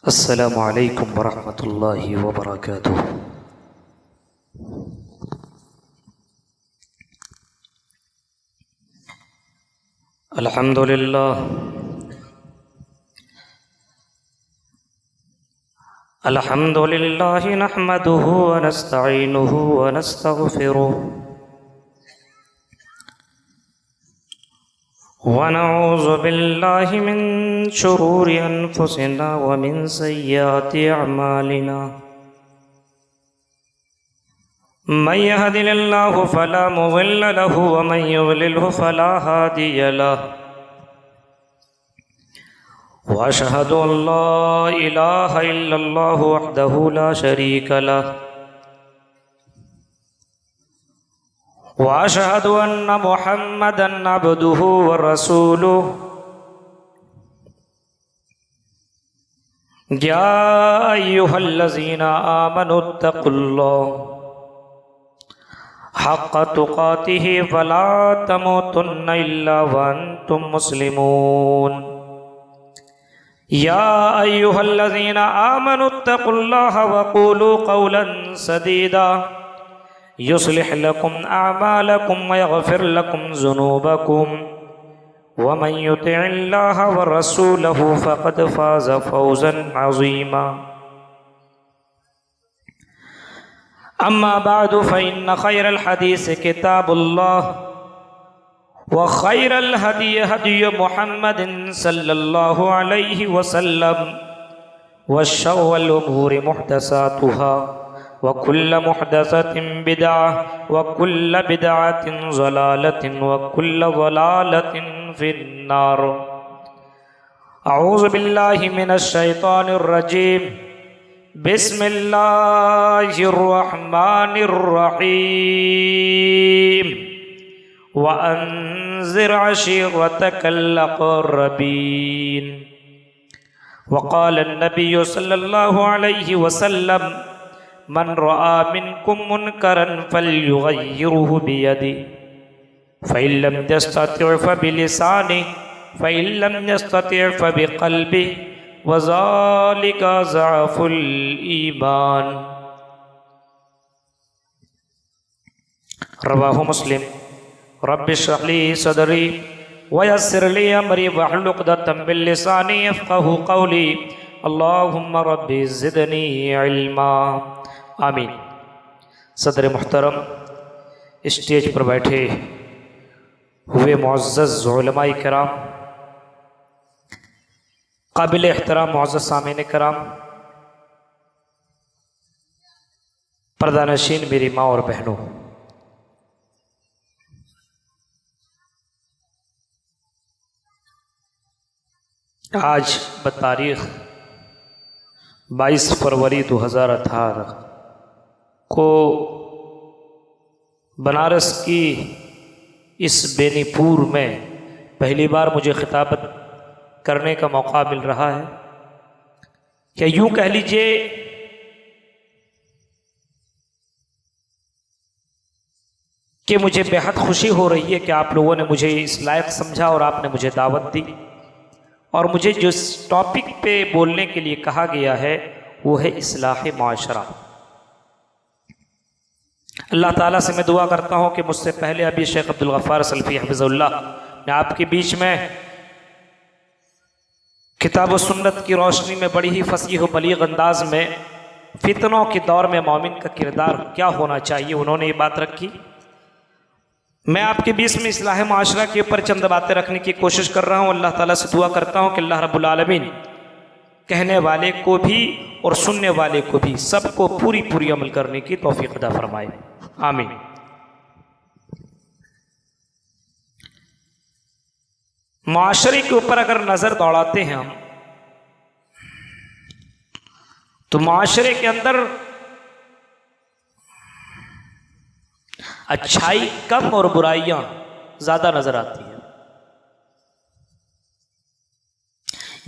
अस्सलामु अलैकुम वरहमतुल्लाहि वबरकातुह। अल्हम्दुलिल्लाह अल्हम्दुलिल्लाहि नहमदुहु व नस्तईनुहु व नस्तगफिरुह व नऊज़ु बिल्लाहि मिन शुरूरि अनफुसिना व मिन सय्यिआति अअमालिना। मन यहदिल्लाहु फला मुज़िल्ल लहु व मन युज़लिल्हु फला हादिय लहु। व अशहदु अन ला इलाहा इल्लल्लाहु वहदहु ला शरीक लहु व अशहदु अन्न मुहम्मदन अब्दुहु व रसूलुहु। या अय्युहल्लज़ीना आमनुत्तक़ुल्लाह हक़्क़ तुक़ातिहि व ला तमूतुन्न इल्ला व अंतुम मुस्लिमून। या अय्युहल्लज़ीना आमनुत्तक़ुल्लाह व क़ूलू क़ौलन सदीदा युस्लिह लकुम अअमालकुम व यग़फ़िर लकुम ज़ुनूबकुम व मन युतिइल्लाह व रसूलहु फ़क़द फ़ाज़ फ़ौज़न अज़ीमा। अम्मा बअदु फ़इन्न ख़ैरल हदीस किताबुल्लाह व ख़ैरल हदी हदी मुहम्मदिन सल्लल्लाहु अलैहि वसल्लम व शर्रल उमूरि मुहदसातुहा व कुल्ल मुहदसतिन बिदअह व कुल्ल बिदअतिन ज़लालतिन व कुल्ल ज़लालतिन फिन्नार। अऊज़ु बिल्लाहि मिनश शैतानिर रजीम। बिस्मिल्लाहिर रहमानिर रहीम। व अंज़िर अशीरतकल अक़रबीन। वक़ाल अन्नबिय्यु सल्लल्लाहु अलैहि वसल्लम मन रआ मिनकुम मुनकरन फल्युग़य्यिरहु बियदिही फ़इन लम यस्तति' फ़बिलिसानिही फ़इन लम यस्तति' फ़बिक़ल्बिही व ज़ालिका ज़अफ़ुल ईमान। रवाहु मुस्लिम। रब्बि इश्रह ली सदरी व यस्सिर ली अमरी वहलुल उक़दतम मिन लिसानी यफ़क़हू क़ौली। अल्लाहुम्मा रब्बि ज़िदनी इल्मा। आमीन। सदर मुहतरम, स्टेज पर बैठे हुए मुअज़्ज़ज़ उलमाए किराम, काबिल एहतराम मुअज़्ज़ज़ सामीन किराम, पर्दानशीन मेरी माँ और बहनों, आज बतारीख़ 22 फरवरी 2018 को बनारस की इस बेनीपुर में पहली बार मुझे खिताबत करने का मौका मिल रहा है। क्या यूँ कह लीजिए कि मुझे बेहद खुशी हो रही है कि आप लोगों ने मुझे इस लायक समझा और आपने मुझे दावत दी और मुझे जिस टॉपिक पे बोलने के लिए कहा गया है वो है इस्लाह माशरा। अल्लाह ताला से मैं दुआ करता हूँ कि मुझसे पहले अभी शेख अब्दुल गफ़्फ़ार सल्फ़ी हफ़िज़हुल्लाह मैं आपके बीच में किताब व सुन्नत की रोशनी में बड़ी ही फसीह व बलीग़ अंदाज में फितनों के दौर में मोमिन का किरदार क्या होना चाहिए उन्होंने ये बात रखी। मैं आपके बीच में इस्लाह माशरा के ऊपर चंद बातें रखने की कोशिश कर रहा हूँ। अल्लाह ताला से दुआ करता हूँ कि अल्लाह रब्बुल आलमीन कहने वाले को भी और सुनने वाले को भी सबको पूरी पूरी अमल करने की तौफीक अता फरमाए। आमीन। माशरे के ऊपर अगर नज़र दौड़ाते हैं हम तो माशरे के अंदर अच्छाई कम और बुराइयां ज्यादा नजर आती है।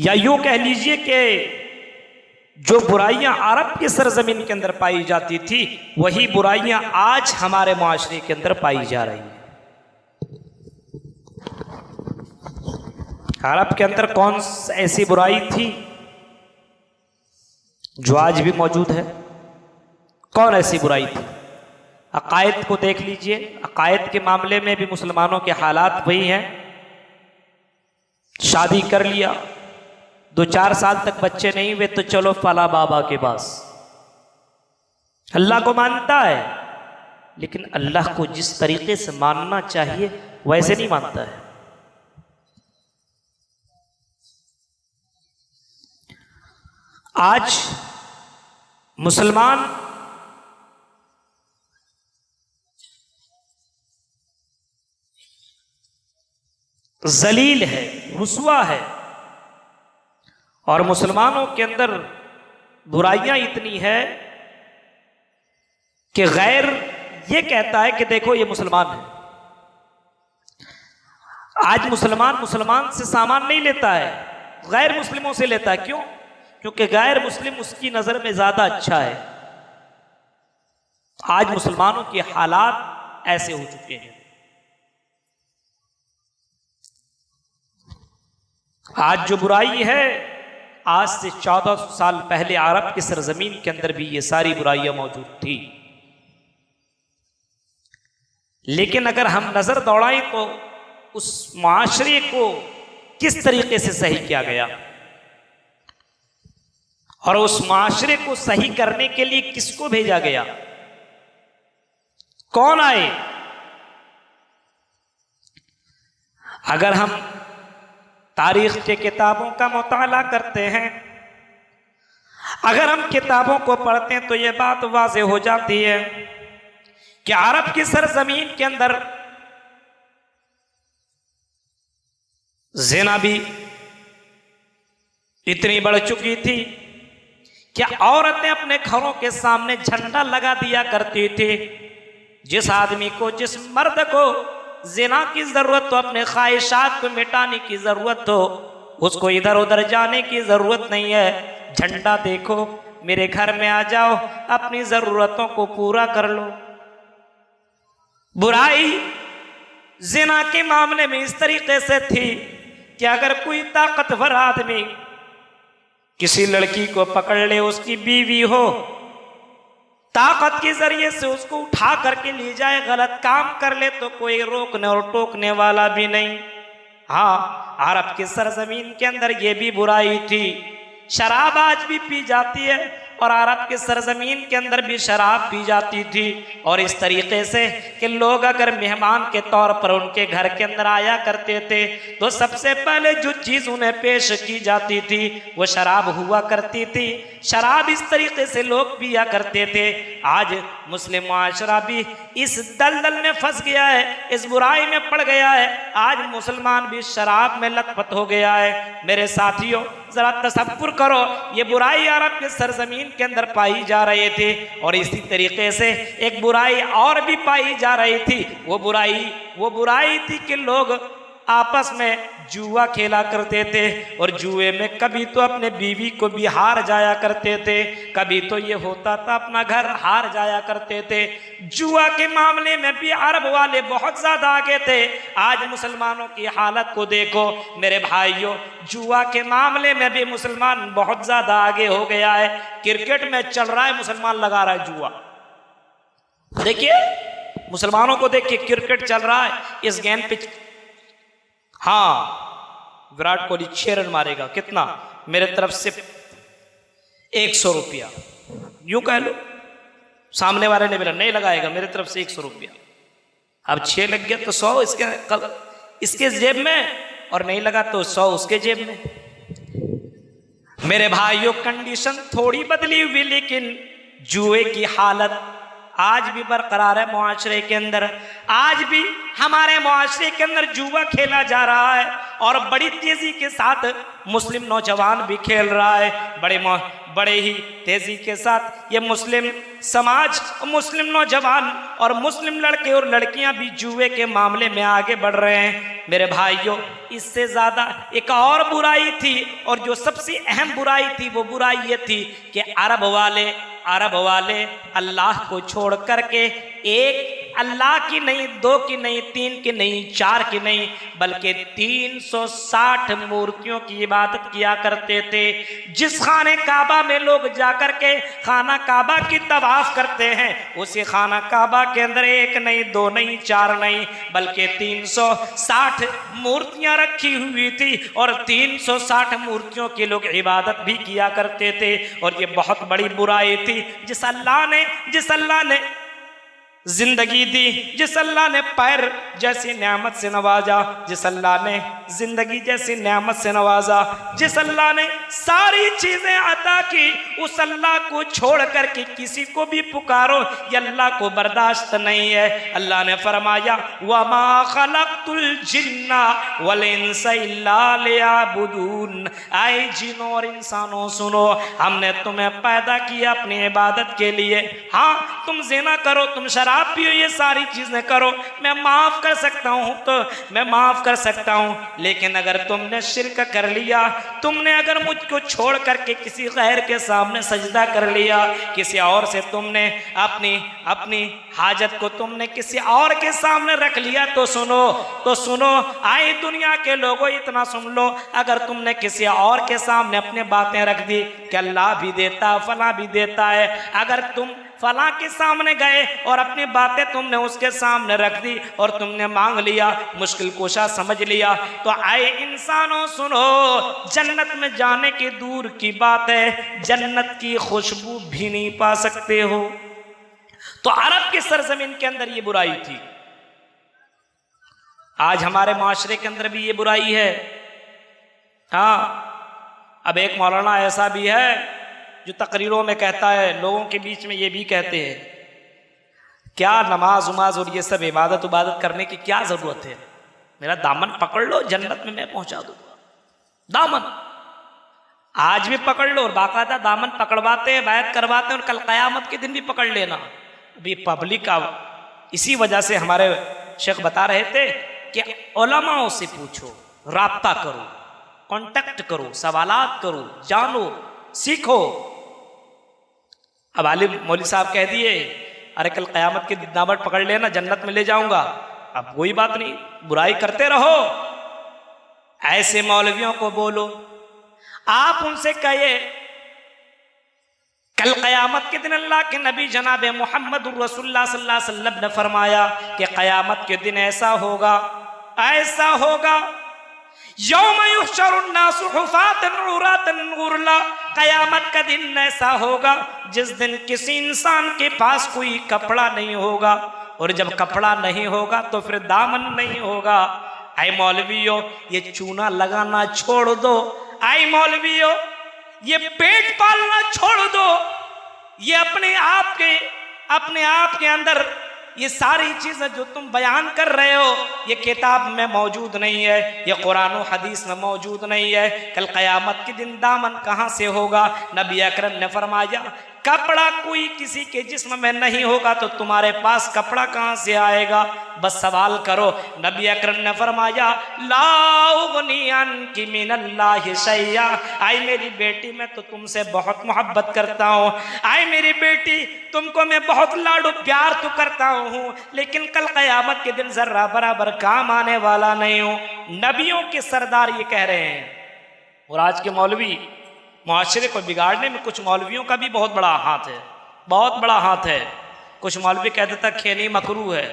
या यूं कह लीजिए कि जो बुराइयां अरब की सरजमीन के अंदर पाई जाती थी वही बुराइयां आज हमारे माशरे के अंदर पाई जा रही हैं। अरब के अंदर कौन ऐसी बुराई थी जो आज भी मौजूद है। कौन ऐसी बुराई थी? अकायद को देख लीजिए, अकायद के मामले में भी मुसलमानों के हालात वही हैं। शादी कर लिया, 2-4 साल तक बच्चे नहीं हुए तो चलो फला बाबा के पास। अल्लाह को मानता है, लेकिन अल्लाह को जिस तरीके से मानना चाहिए वैसे नहीं मानता है। आज मुसलमान जलील है, रुसवा है, और मुसलमानों के अंदर बुराइयां इतनी है कि गैर ये कहता है कि देखो ये मुसलमान है। आज मुसलमान से सामान नहीं लेता है, गैर मुस्लिमों से लेता है। क्यों? क्योंकि गैर मुस्लिम उसकी नजर में ज्यादा अच्छा है। आज मुसलमानों के हालात ऐसे हो चुके हैं। आज जो बुराई है, आज से 1400 साल पहले अरब की सरजमीन के अंदर भी ये सारी बुराइयां मौजूद थी। लेकिन अगर हम नजर दौड़ाएं तो उस मुआशरे को किस तरीके से सही किया गया, और उस मुआशरे को सही करने के लिए किसको भेजा गया, कौन आए। अगर हम तारीख के किताबों का मुताला करते हैं, अगर हम किताबों को पढ़ते हैं तो यह बात वाज़ेह हो जाती है कि अरब की सरजमीन के अंदर ज़िना भी इतनी बढ़ चुकी थी कि औरतें अपने घरों के सामने झंडा लगा दिया करती थी। जिस आदमी को, जिस मर्द को ज़िना की जरूरत हो, अपने ख्वाहिशात को मिटाने की जरूरत हो, उसको इधर उधर जाने की जरूरत नहीं है। झंडा देखो, मेरे घर में आ जाओ, अपनी जरूरतों को पूरा कर लो। बुराई ज़िना के मामले में इस तरीके से थी कि अगर कोई ताकतवर आदमी किसी लड़की को पकड़ ले, उसकी बीवी हो, ताकत के जरिए से उसको उठा करके ले जाए, गलत काम कर ले तो कोई रोकने और टोकने वाला भी नहीं। हाँ, अरब की सरजमीन के अंदर ये भी बुराई थी। शराब आज भी पी जाती है, और अरब के सरजमीन के अंदर भी शराब पी जाती थी। और इस तरीके से कि लोग अगर मेहमान के तौर पर उनके घर के अंदर आया करते थे तो सबसे पहले जो चीज़ उन्हें पेश की जाती थी वो शराब हुआ करती थी। शराब इस तरीके से लोग पिया करते थे। आज मुस्लिम मुआशरा भी इस दलदल में फंस गया है, इस बुराई में पड़ गया है। आज मुसलमान भी शराब में लतपत हो गया है। मेरे साथियों, जरा तसव्वुर करो, ये बुराई अरब के सरजमीन के अंदर पाई जा रही थी, और इसी तरीके से एक बुराई और भी पाई जा रही थी। वो बुराई थी कि लोग आपस में जुआ खेला करते थे, और जुए में कभी तो अपने बीवी को भी हार जाया करते थे, कभी तो ये होता था अपना घर हार जाया करते थे। जुआ के मामले में भी अरब वाले बहुत ज्यादा आगे थे। आज मुसलमानों की हालत को देखो मेरे भाइयों, जुआ के मामले में भी मुसलमान बहुत ज्यादा आगे हो गया है। क्रिकेट में चल रहा है, मुसलमान लगा रहा है जुआ। देखिए मुसलमानों को देखिए, क्रिकेट चल रहा है, इस गेंद पे हाँ विराट कोहली 6 रन मारेगा, कितना, मेरे तरफ से 100 रुपया, यूं कह लो। सामने वाले ने मेरा नहीं लगाएगा, मेरे तरफ से 100 रुपया। अब 6 लग गया तो 100 इसके जेब में, और नहीं लगा तो 100 उसके जेब में। मेरे भाइयों, कंडीशन थोड़ी बदली हुई, लेकिन जुए की हालत आज भी बरकरार है मुआशरे के अंदर। आज भी हमारे मुआशरे के अंदर जुआ खेला जा रहा है, और बड़ी तेजी के साथ मुस्लिम नौजवान भी खेल रहा है। बड़े ही तेजी के साथ ये मुस्लिम समाज, मुस्लिम नौजवान और मुस्लिम लड़के और लड़कियां भी जुए के मामले में आगे बढ़ रहे हैं। मेरे भाइयों, इससे ज्यादा एक और बुराई थी, और जो सबसे अहम बुराई थी वो बुराई ये थी कि अरब वाले अल्लाह को छोड़ करके एक अल्लाह की नहीं, 2 की नहीं, 3 की नहीं, 4 की नहीं, बल्कि 360 मूर्तियों की इबादत किया करते थे। जिस खाने काबा में लोग जाकर के खाना काबा की तवाफ करते हैं, उसी खाना काबा के अंदर 1 नहीं, 2 नहीं, 4 नहीं, बल्कि 360 मूर्तियां रखी हुई थी और 360 मूर्तियों की लोग इबादत भी किया करते थे। और ये बहुत बड़ी बुराई थी। जिस अल्लाह ने जिंदगी दी, जिस अल्लाह ने पैर जैसी नेमत से नवाजा, जिस अल्लाह ने जिंदगी जैसी नेमत से नवाजा, जिस अल्लाह ने सारी चीजें अता की, उस अल्लाह को छोड़ करके किसी को भी पुकारो, ये अल्लाह को बर्दाश्त नहीं है। अल्लाह ने फरमाया वमा खलक़तुल जिन्ना वल इंसा इल्ला लियअबुदून। आए जिनों और इंसानों सुनो, हमने तुम्हें पैदा किया अपनी इबादत के लिए। हाँ, तुम ज़िना करो, तुम शराब पियो, ये सारी चीजें करो, मैं माफ कर सकता हूं, तो मैं माफ कर सकता हूं। लेकिन अगर तुमने शिर्क कर लिया, तुमने अगर मुझको छोड़ करके किसी गैर के सामने सजदा कर लिया, किसी और से तुमने अपनी हाजत को तुमने किसी और के सामने रख लिया, तो सुनो आए दुनिया के लोगों, इतना सुन लो, अगर तुमने किसी और के सामने अपने बातें रख दी कि अल्लाह भी देता, फला भी देता है, अगर तुम फला के सामने गए और अपनी बातें तुमने उसके सामने रख दी और तुमने मांग लिया, मुश्किल कोशा समझ लिया, तो आए इंसानों सुनो, जन्नत में जाने की दूर की बात है, जन्नत की खुशबू भी नहीं पा सकते हो। तो अरब की सरजमीन के अंदर ये बुराई थी। आज हमारे माशरे के अंदर भी ये बुराई है। हाँ, अब एक मौलाना ऐसा भी है जो तकरीरों में कहता है, लोगों के बीच में ये भी कहते हैं, क्या नमाज उमाज और ये सब इबादत करने की क्या जरूरत है, मेरा दामन पकड़ लो, जन्नत में मैं पहुंचा दूंगा। दामन आज भी पकड़ लो, और बाकायदा दामन पकड़वाते हैं, बैत करवाते हैं, और कल कयामत के दिन भी पकड़ लेना। अभी पब्लिक का इसी वजह से हमारे शेख बता रहे थे कि उलमाओं से पूछो, राब्ता करो, कांटेक्ट करो, सवालात करो, जानो, सीखो। अब आलिम मौलवी साहब कह दिए, अरे कल कयामत के दामन पकड़ लेना, जन्नत में ले जाऊंगा। अब कोई बात नहीं, बुराई करते रहो। ऐसे मौलवियों को बोलो, आप उनसे कहिए, कल कयामत के दिन अल्लाह के नबी जनाब मोहम्मद रसूलुल्लाह सल्लल्लाहु अलैहि वसल्लम ने फरमाया कि कयामत के दिन ऐसा होगा यौम युहशरुन्नासु हुफातन उरातन गुरला, कयामत का दिन ऐसा होगा जिस दिन किसी इंसान के पास कोई कपड़ा नहीं होगा, और जब कपड़ा नहीं होगा तो फिर दामन नहीं होगा। ऐ मौलवियों, ये चूना लगाना छोड़ दो। ऐ मौलवियों, ये पेट पालना छोड़ दो। ये अपने आप के अंदर ये सारी चीजें जो तुम बयान कर रहे हो, ये किताब में मौजूद नहीं है, ये कुरान और हदीस में मौजूद नहीं है। कल कयामत के दिन दामन कहाँ से होगा? नबी अकरम ने फरमाया, कपड़ा कोई किसी के जिस्म में नहीं होगा तो तुम्हारे पास कपड़ा कहाँ से आएगा? बस सवाल करो। नबी अकरम ने फरमाया, ला उगनी अन्की मिनल्लाहि शैया। आई मेरी बेटी, मैं तो तुमसे बहुत मोहब्बत करता हूँ। आई मेरी बेटी, तुमको मैं बहुत लाडो प्यार तो करता हूँ, लेकिन कल कयामत के दिन जर्रा बराबर काम आने वाला नहीं हूँ। नबियों के सरदार ये कह रहे हैं। और आज के मौलवी मुआशरे को बिगाड़ने में कुछ मौलवियों का भी बहुत बड़ा हाथ है, बहुत बड़ा हाथ है। कुछ मौलवी कहते तक खेनी मकरू है।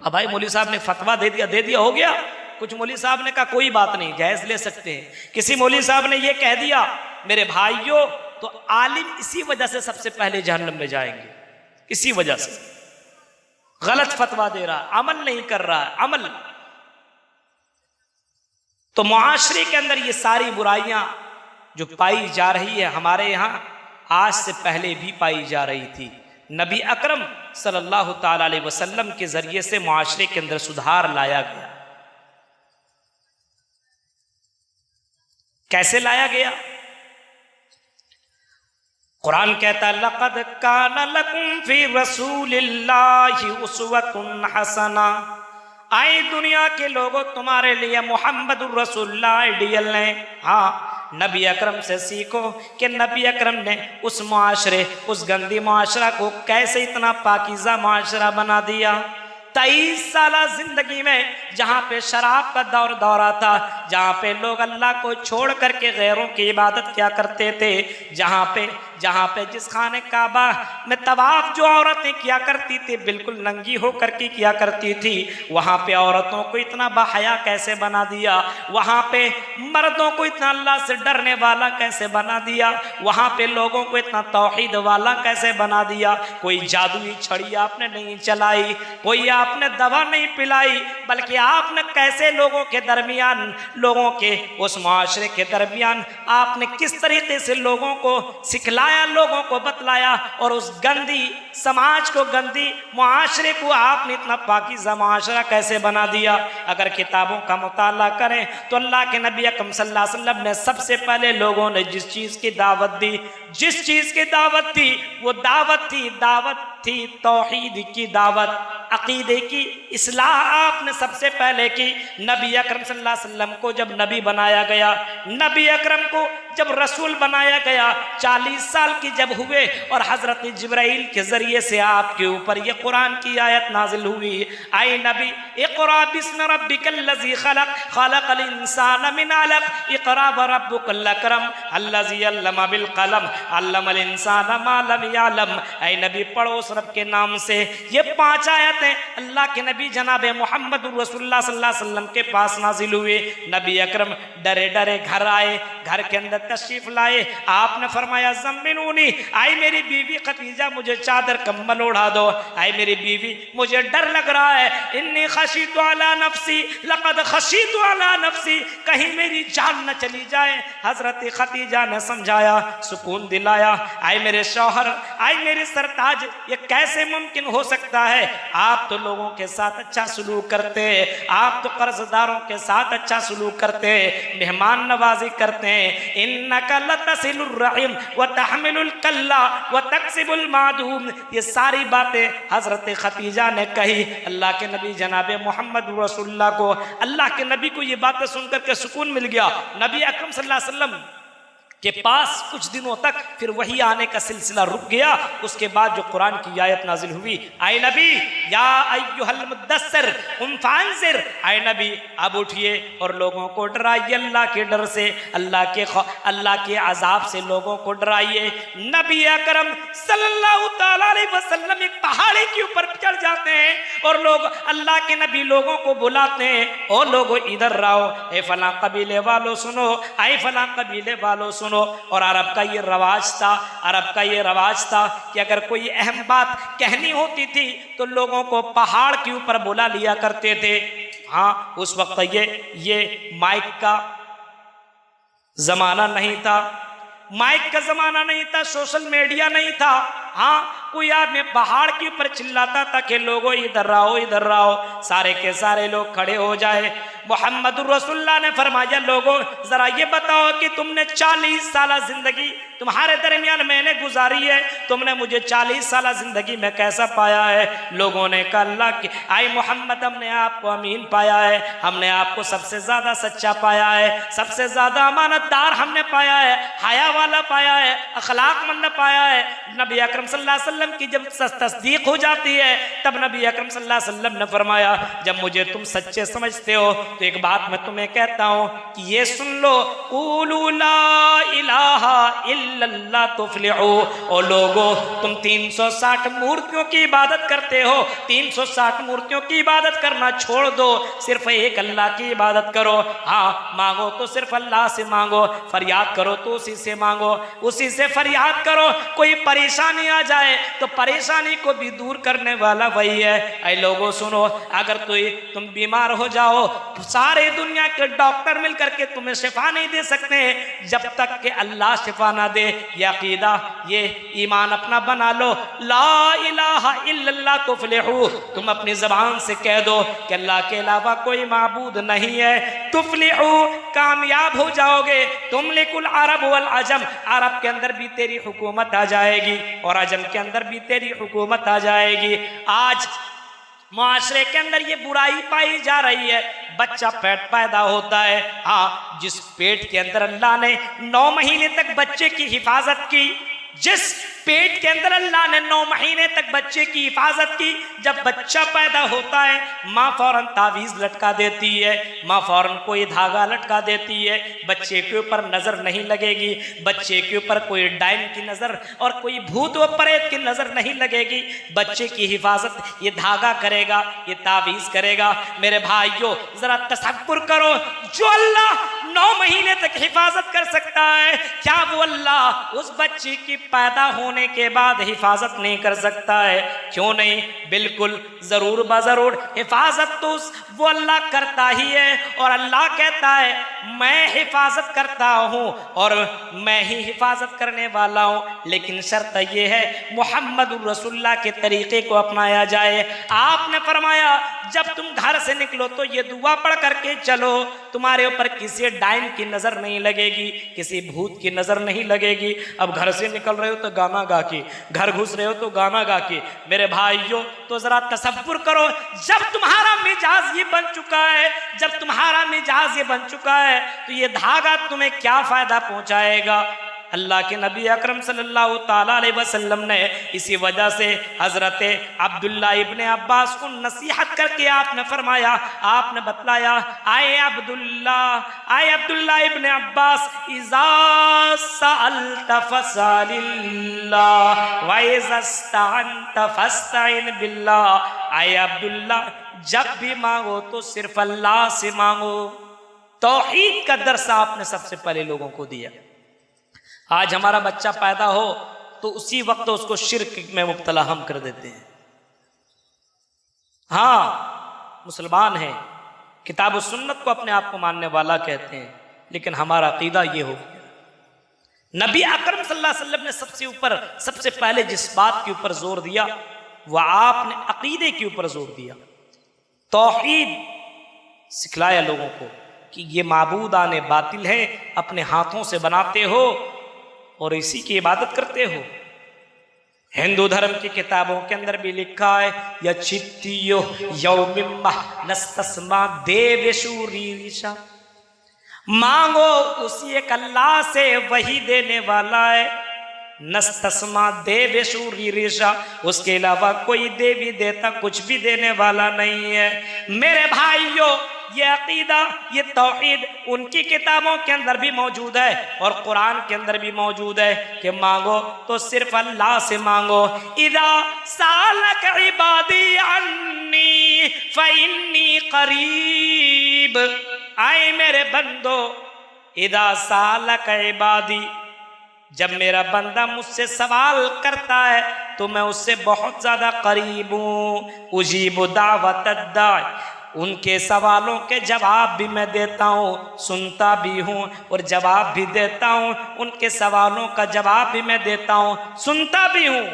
अब भाई मौलवी साहब ने फतवा दे दिया हो गया। कुछ मौलवी साहब ने कहा कोई बात नहीं, जायज़ ले सकते हैं। किसी मौलवी साहब ने ये कह दिया, मेरे भाइयों, तो आलिम इसी वजह से सबसे पहले जहन्नम में जाएंगे। इसी वजह से गलत फतवा दे रहा है, अमल नहीं कर रहा है, अमल। तो मुआशरे के अंदर ये सारी बुराइयां जो पाई जा रही है, हमारे यहाँ आज से पहले भी पाई जा रही थी। नबी अकरम सल्लल्लाहु ताला अलैहि वसल्लम के जरिए से मुआशरे के अंदर सुधार लाया गया। कैसे लाया गया? कुरान कहता है, लक़द कान लकुम फी रसूलिल्लाहि उस्वतुन हसना। आए दुनिया के लोगों, तुम्हारे लिए मोहम्मदुर रसूलुल्लाह आइडियल है। हाँ, नबी अकरम से सीखो कि नबी अकरम ने उस मुआशरे, उस गंदी मुआशरा को कैसे इतना पाकीज़ा मुआशरा बना दिया। 23 साल जिंदगी में जहाँ पे शराब का दौरा था, जहाँ पे लोग अल्लाह को छोड़ करके गैरों की इबादत क्या करते थे, जहाँ पे जिस खाने काबा में तवाफ जो औरतें किया करती थी बिल्कुल नंगी हो करके किया करती थी, वहाँ पे औरतों को इतना बाहया कैसे बना दिया, वहाँ पे मर्दों को इतना अल्लाह से डरने वाला कैसे बना दिया, वहाँ पे लोगों को इतना तौहीद वाला कैसे बना दिया। कोई जादुई छड़ी आपने नहीं चलाई, कोई आपने दवा नहीं पिलाई, बल्कि आपने कैसे लोगों के दरमियान, लोगों के उस मुआशरे के दरमियान आपने किस तरीके से लोगों को सिखलाया, लोगों को बतलाया, और उस गंदी समाज को, गंदी मुआशरे को आपने इतना पाकीज़ा मुआशरा कैसे बना दिया। अगर किताबों का मुताला करें तो अल्लाह के नबी अकरम सल्लल्लाहु अलैहि वसल्लम ने सबसे पहले लोगों ने जिस चीज़ की दावत दी, जिस चीज़ की दावत थी, वो दावत थी तौहीद की दावत, अकीदे की इस्लाह आपने सबसे पहले की। नबी अकरम सल्लल्लाहु अलैहि वसल्लम को जब नबी बनाया गया, नबी अकरम को जब रसूल बनाया गया, 40 साल की जब हुए और हज़रत जिब्राइल के ज़रिए से आपके ऊपर ये कुरान की आयत नाजिल हुई, आए नबी इक़रा बिस्मि रब्बिकल्लज़ी खलक़ खलक़ल इंसान मिन अलक़ इक़रा व रब्बुकल अकरम अल्लज़ी अल्लम बिल क़लम अल्लमल इंसान मा लम यअलम। ऐ नबी पढ़ो उस रब के नाम से। ये 5 आयतें अल्लाह के नबी जनाब मोहम्मद रसूलुल्लाह सल्लल्लाहु अलैहि वसल्लम के पास नाजिल हुए। नबी अकरम डरे डरे घर आए, घर के अंदर तशरीफ लाए, आपने फरमाया ज़म्मिलूनी, आई मेरी बीवी खदीजा मुझे चादर कंबल ओढ़ा दो, आई मेरी बीवी मुझे डर लग रहा है, इन्नी खशीतु अला नफ्सी लक़द खशीतु अला नफ्सी, कहीं मेरी जान न चली जाए। हजरत खदीजा ने समझाया, सुकून दिलाया, आई मेरे शौहर, आई मेरे सरताज, ये कैसे मुमकिन हो सकता है, आप तो लोगों के साथ अच्छा सलूक करते, आप तो कर्जदारों के साथ अच्छा सलूक करते, मेहमान नवाजी करते हैं, इन्नका लतसिलुर रहीम व तहमिलुल कल्ला व तक्सिबुल मादूम। ये सारी बातें हजरत खदीजा ने कही। अल्लाह के नबी जनाब मोहम्मद रसूलुल्लाह को, अल्लाह के नबी को ये बातें सुनकर के सुकून मिल गया। नबी अकरम सल्लल्लाहु अलैहि वसल्लम के पास कुछ दिनों तक फिर वही आने का सिलसिला रुक गया। उसके बाद जो कुरान की आयत नाजिल हुई, आए नबी या अय्युहल मुद्दस्सिर कुम फांजिर, आए नबी अब उठिए और लोगों को डराइए अल्लाह के डर से, अल्लाह के अजाब से लोगों को डराइए। नबी अकरम सल्लल्लाहु तआला अलैहि वसल्लम एक पहाड़ी के ऊपर चढ़ जाते हैं और लोग, अल्लाह के नबी लोगों को बुलाते हैं, ओ लोगो इधर आओ, ए फलां कबीले वालों सुनो, आए फलां कबीले वालों सुनो। और अरब का ये रवाज था कि अगर कोई अहम बात कहनी होती थी तो लोगों को पहाड़ के ऊपर बुला लिया करते थे। हाँ, उस वक्त ये माइक का जमाना नहीं था, माइक का जमाना नहीं था, सोशल मीडिया नहीं था। हाँ, कोई आदमी पहाड़ के ऊपर चिल्लाता था कि लोगों इधर आओ, इधर आओ, सारे के सारे लोग खड़े हो जाए। मोहम्मद रसूलुल्लाह ने फरमाया, लोगों जरा ये बताओ कि तुमने 40 साल जिंदगी तुम्हारे दरमियान मैंने गुजारी है, तुमने मुझे 40 साल जिंदगी में कैसा पाया है? लोगों ने कहा, अल्लाह के आई मोहम्मद, हमने आपको अमीन पाया है, हमने आपको सबसे ज्यादा सच्चा पाया है, सबसे ज्यादा अमानतदार हमने पाया है, हया वाला पाया है, अखलाकमंद पाया है। नबी अकरम सल्लल्लाहु अलैहि वसल्लम की जब तस्दीक हो जाती है तब नबी अकरम सल्लल्लाहु अलैहि वसल्लम ने फरमाया, जब मुझे तुम सच्चे समझते हो तो एक बात मैं तुम्हें कहता हूँ कि ये सुन लो, क़ूलू ला इलाहा इल्लल्लाह तुफ्लिहू। ओ लोगो, तुम 360 मूर्तियों की इबादत करते हो, 360 मूर्तियों की इबादत करना छोड़ दो, सिर्फ एक अल्लाह की इबादत करो। हाँ, मांगो तो सिर्फ अल्लाह से मांगो, फरियाद करो तो उसी से मांगो, उसी से फरियाद करो। कोई परेशानी आ जाए तो परेशानी को भी दूर करने वाला वही है। ऐ लोगों सुनो, अगर तुम बीमार हो जाओ, सारे दुनिया के डॉक्टर मिलकर के तुम्हें शिफा नहीं दे सकते जब तक कि अल्लाह शिफा ना दे। ये अकीदा, ये ईमान अपना बना लो, ला इलाहा इल्लल्लाह तुफ्लिहू। तुम अपनी जबान से कह दो कि अल्लाह के अलावा कोई माबूद नहीं है, तुफ्लिहू, कामयाब हो जाओगे। तुम लिकुल अरब वल अजम, अरब के अंदर भी तेरी हुकूमत आ जाएगी और अजम के अंदर भी तेरी हुकूमत आ जाएगी। आज माशरे के अंदर ये बुराई पाई जा रही है, बच्चा पेट पैदा होता है, हाँ, जिस पेट के अंदर अल्लाह ने 9 महीने तक बच्चे की हिफाजत की, जिस पेट के अंदर अल्लाह ने 9 महीने तक बच्चे की हिफाजत की, जब बच्चा पैदा होता है माँ फौरन तावीज़ लटका देती है, माँ फौरन कोई धागा लटका देती है। बच्चे के ऊपर नज़र नहीं लगेगी, बच्चे के ऊपर कोई डायन की नज़र और कोई भूत व प्रेत की नज़र नहीं लगेगी। बच्चे की हिफाजत ये धागा करेगा, ये तावीज़ करेगा। मेरे भाइयों ज़रा तसव्वुर करो, जो अल्लाह 9 महीने तक हिफाजत कर सकता है, क्या वो अल्लाह उस बच्चे की पैदा होने के बाद हिफाजत नहीं कर सकता है? क्यों नहीं, बिल्कुल ज़रूर बज़रूर हिफाजत तो वो अल्लाह करता ही है। और अल्लाह कहता है मैं हिफाजत करता हूँ और मैं ही हिफाजत करने वाला हूँ, लेकिन शर्त यह है मोहम्मद रसूलुल्लाह के तरीक़े को अपनाया जाए। आपने फरमाया जब तुम घर से निकलो तो ये दुआ पढ़ करके चलो, तुम्हारे ऊपर किसी डायन की नज़र नहीं लगेगी, किसी भूत की नज़र नहीं लगेगी। अब घर से निकल रहे हो तो गाना गा के, घर घुस रहे हो तो गाना गा के। मेरे भाइयों तो ज़रा तसव्वुर करो, जब तुम्हारा मिजाज ये बन चुका है, जब तुम्हारा मिजाज ये बन चुका है तो ये धागा तुम्हें क्या फ़ायदा पहुँचाएगा? अल्लाह के नबी अकरम सल्लल्लाहु ताला अलैहि वसल्लम ने इसी वजह से हज़रत अब्दुल्ला इब्ने अब्बास को नसीहत करके आपने फरमाया, आपने बतलाया, आए अब्दुल्ला इब्ने अब्बास, इज़ा सअल्त फसअलिल्लाह व इज़ा इस्तअनत फस्तईन बिल्लाह। आए अब्दुल्ला, जब भी मांगो तो सिर्फ अल्लाह से मांगो। तौहीद का दर्स आपने सबसे पहले लोगों को दिया। आज हमारा बच्चा पैदा हो तो उसी वक्त उसको शिर्क में मुब्तला हम कर देते हैं। हाँ, मुसलमान है, किताब और सुन्नत को अपने आप को मानने वाला कहते हैं, लेकिन हमारा अकीदा ये हो गया। नबी अकरम सल्लल्लाहु अलैहि वसल्लम ने सबसे पहले जिस बात के ऊपर जोर दिया वह आपने अकीदे के ऊपर जोर दिया। तौहीद सिखलाया लोगों को कि ये माबूदाने बातिल है, अपने हाथों से बनाते हो और इसी की इबादत करते हो। हिंदू धर्म की किताबों के अंदर भी लिखा है या चित्तियो यौमिम्मा नस्तस्मा देवेशूरीशा, मांगो उसी एक अल्लाह से, वही देने वाला है। नस्तस्मा देवेशूरीशा, उसके अलावा कोई देवी देता कुछ भी देने वाला नहीं है। मेरे भाइयों ये अकीदा, ये तौहीद उनकी किताबों के अंदर भी मौजूद है और कुरान के अंदर भी मौजूद है कि मांगो तो सिर्फ अल्लाह से मांगो। इदा सालक इबादी अन्नी फइन्नी करीब, आए मेरे बंदो, इदा सालक इबादी, जब मेरा बंदा मुझसे सवाल करता है तो मैं उससे बहुत ज़्यादा करीब हूँ। उजीबु दावत दाई, उनके सवालों के जवाब भी मैं देता हूँ, सुनता भी हूँ और जवाब भी देता हूँ। उनके सवालों का जवाब भी मैं देता हूँ, सुनता भी हूँ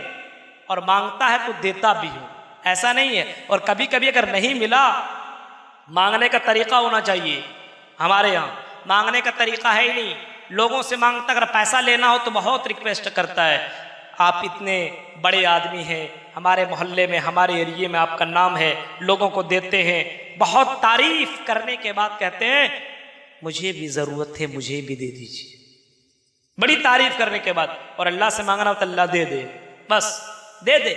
और मांगता है तो देता भी हूँ। ऐसा नहीं है। और कभी कभी अगर नहीं मिला, मांगने का तरीका होना चाहिए। हमारे यहाँ मांगने का तरीका है ही नहीं। लोगों से मांगता, अगर पैसा लेना हो तो बहुत रिक्वेस्ट करता है, आप इतने बड़े आदमी हैं, हमारे मोहल्ले में, हमारे एरिए में आपका नाम है, लोगों को देते हैं। बहुत तारीफ करने के बाद कहते हैं मुझे भी ज़रूरत है, मुझे भी दे दीजिए। बड़ी तारीफ करने के बाद, और अल्लाह से मांगना हो तो अल्लाह दे दे, बस दे दे।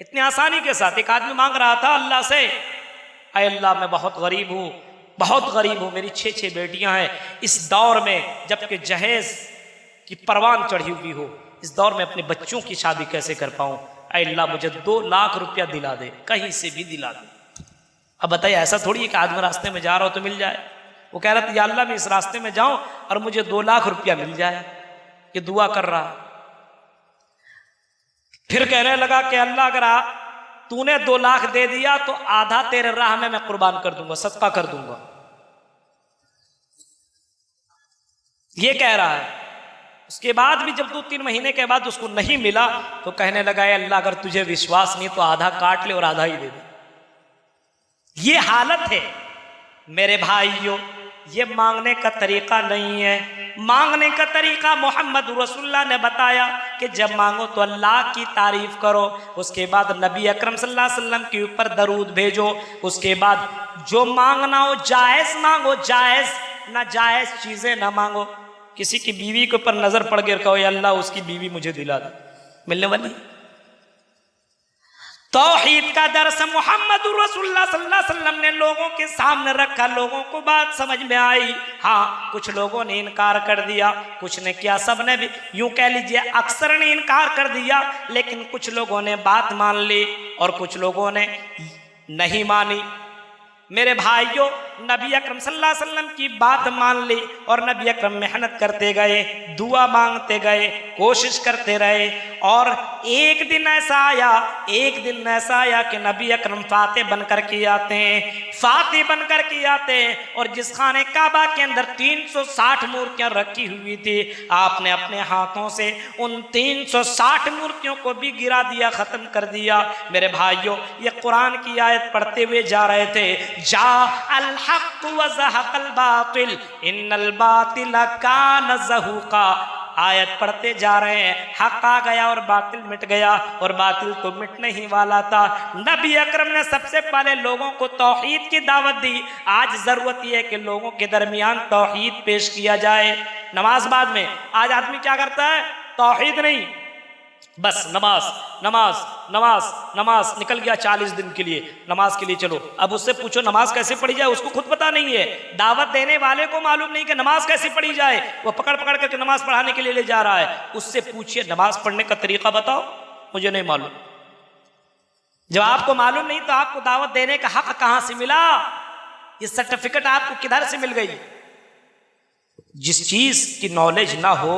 इतनी आसानी के साथ एक आदमी मांग रहा था अल्लाह से, अय अल्लाह मैं बहुत गरीब हूँ, बहुत गरीब हूँ, मेरी 6 बेटियाँ हैं, इस दौर में जबकि जहेज़ की परवान चढ़ी हुई हो, इस दौर में अपने बच्चों की शादी कैसे कर पाऊँ? अय अल्लाह मुझे 2 लाख रुपया दिला दे, कहीं से भी दिला दे। अब बताइए, ऐसा थोड़ी है कि आदमी रास्ते में जा रहा हो तो मिल जाए। वो कह रहा था या अल्लाह मैं इस रास्ते में जाऊं और मुझे 2 लाख रुपया मिल जाए, ये दुआ कर रहा। फिर कहने लगा कि अल्लाह अगर तूने 2 लाख दे दिया तो आधा तेरे राह में मैं कुर्बान कर दूंगा, सदका कर दूंगा। ये कह रहा है। उसके बाद भी जब 2-3 महीने के बाद उसको नहीं मिला तो कहने लगा अल्लाह अगर तुझे विश्वास नहीं तो आधा काट ले और आधा ही दे दे। ये हालत है मेरे भाइयों। ये मांगने का तरीका नहीं है। मांगने का तरीका मोहम्मद रसूलुल्लाह ने बताया कि जब मांगो तो अल्लाह की तारीफ करो, उसके बाद नबी अकरम सल्लल्लाहु अलैहि वसल्लम के ऊपर दरूद भेजो, उसके बाद जो मांगना हो जायज़ मांगो, जायज़ ना जायज़ चीज़ें ना मांगो। किसी की बीवी के ऊपर नजर पड़ गई, कहो या अल्लाह उसकी बीवी मुझे दिला दे, मिलने वाली। तौहीद का दर्स मोहम्मद रसूलुल्लाह सल्लल्लाहु अलैहि वसल्लम ने लोगों के सामने रखा, लोगों को बात समझ में आई। हाँ, कुछ लोगों ने इनकार कर दिया, कुछ ने किया, सब ने भी, यूं कह लीजिए अक्सर ने इनकार कर दिया, लेकिन कुछ लोगों ने बात मान ली और कुछ लोगों ने नहीं मानी। मेरे भाइयों, नबी अकरम सल्लल्लाहु अलैहि वसल्लम की बात मान ली और नबी अकरम मेहनत करते गए, दुआ मांगते गए, कोशिश करते रहे। और एक दिन ऐसा आया कि नबी अकरम फाते बनकर के आते हैं, फाते बनकर के आते हैं। और जिस खाने काबा के अंदर 360 मूर्तियां रखी हुई थी, आपने अपने हाथों से उन 360 मूर्तियों को भी गिरा दिया, खत्म कर दिया। मेरे भाइयों, ये कुरान की आयत पढ़ते हुए जा रहे थे, जा अल हक़ व ज़हक़ल बातिल इन्नल बातिल कान ज़हूक़ा। आयत पढ़ते जा रहे हैं, हक आ गया और बातिल मिट गया, और बातिल तो मिटने ही वाला था। नबी अकरम ने सबसे पहले लोगों को तौहीद की दावत दी। आज जरूरत यह है कि लोगों के दरमियान तौहीद पेश किया जाए। नमाज बाद में, आज आदमी क्या करता है, तौहीद नहीं, बस नमाज नमाज नमाज नमाज, निकल गया 40 दिन के लिए, नमाज के लिए चलो। अब उससे पूछो नमाज कैसे पढ़ी जाए, उसको खुद पता नहीं है। दावत देने वाले को मालूम नहीं कि नमाज कैसे पढ़ी जाए, वो पकड़ पकड़ करके नमाज पढ़ाने के लिए ले जा रहा है। उससे पूछिए नमाज पढ़ने का तरीका बताओ, मुझे नहीं मालूम। जब आपको मालूम नहीं तो आपको दावत देने का हक कहां से मिला, ये सर्टिफिकेट आपको किधर से मिल गई। जिस चीज की नॉलेज ना हो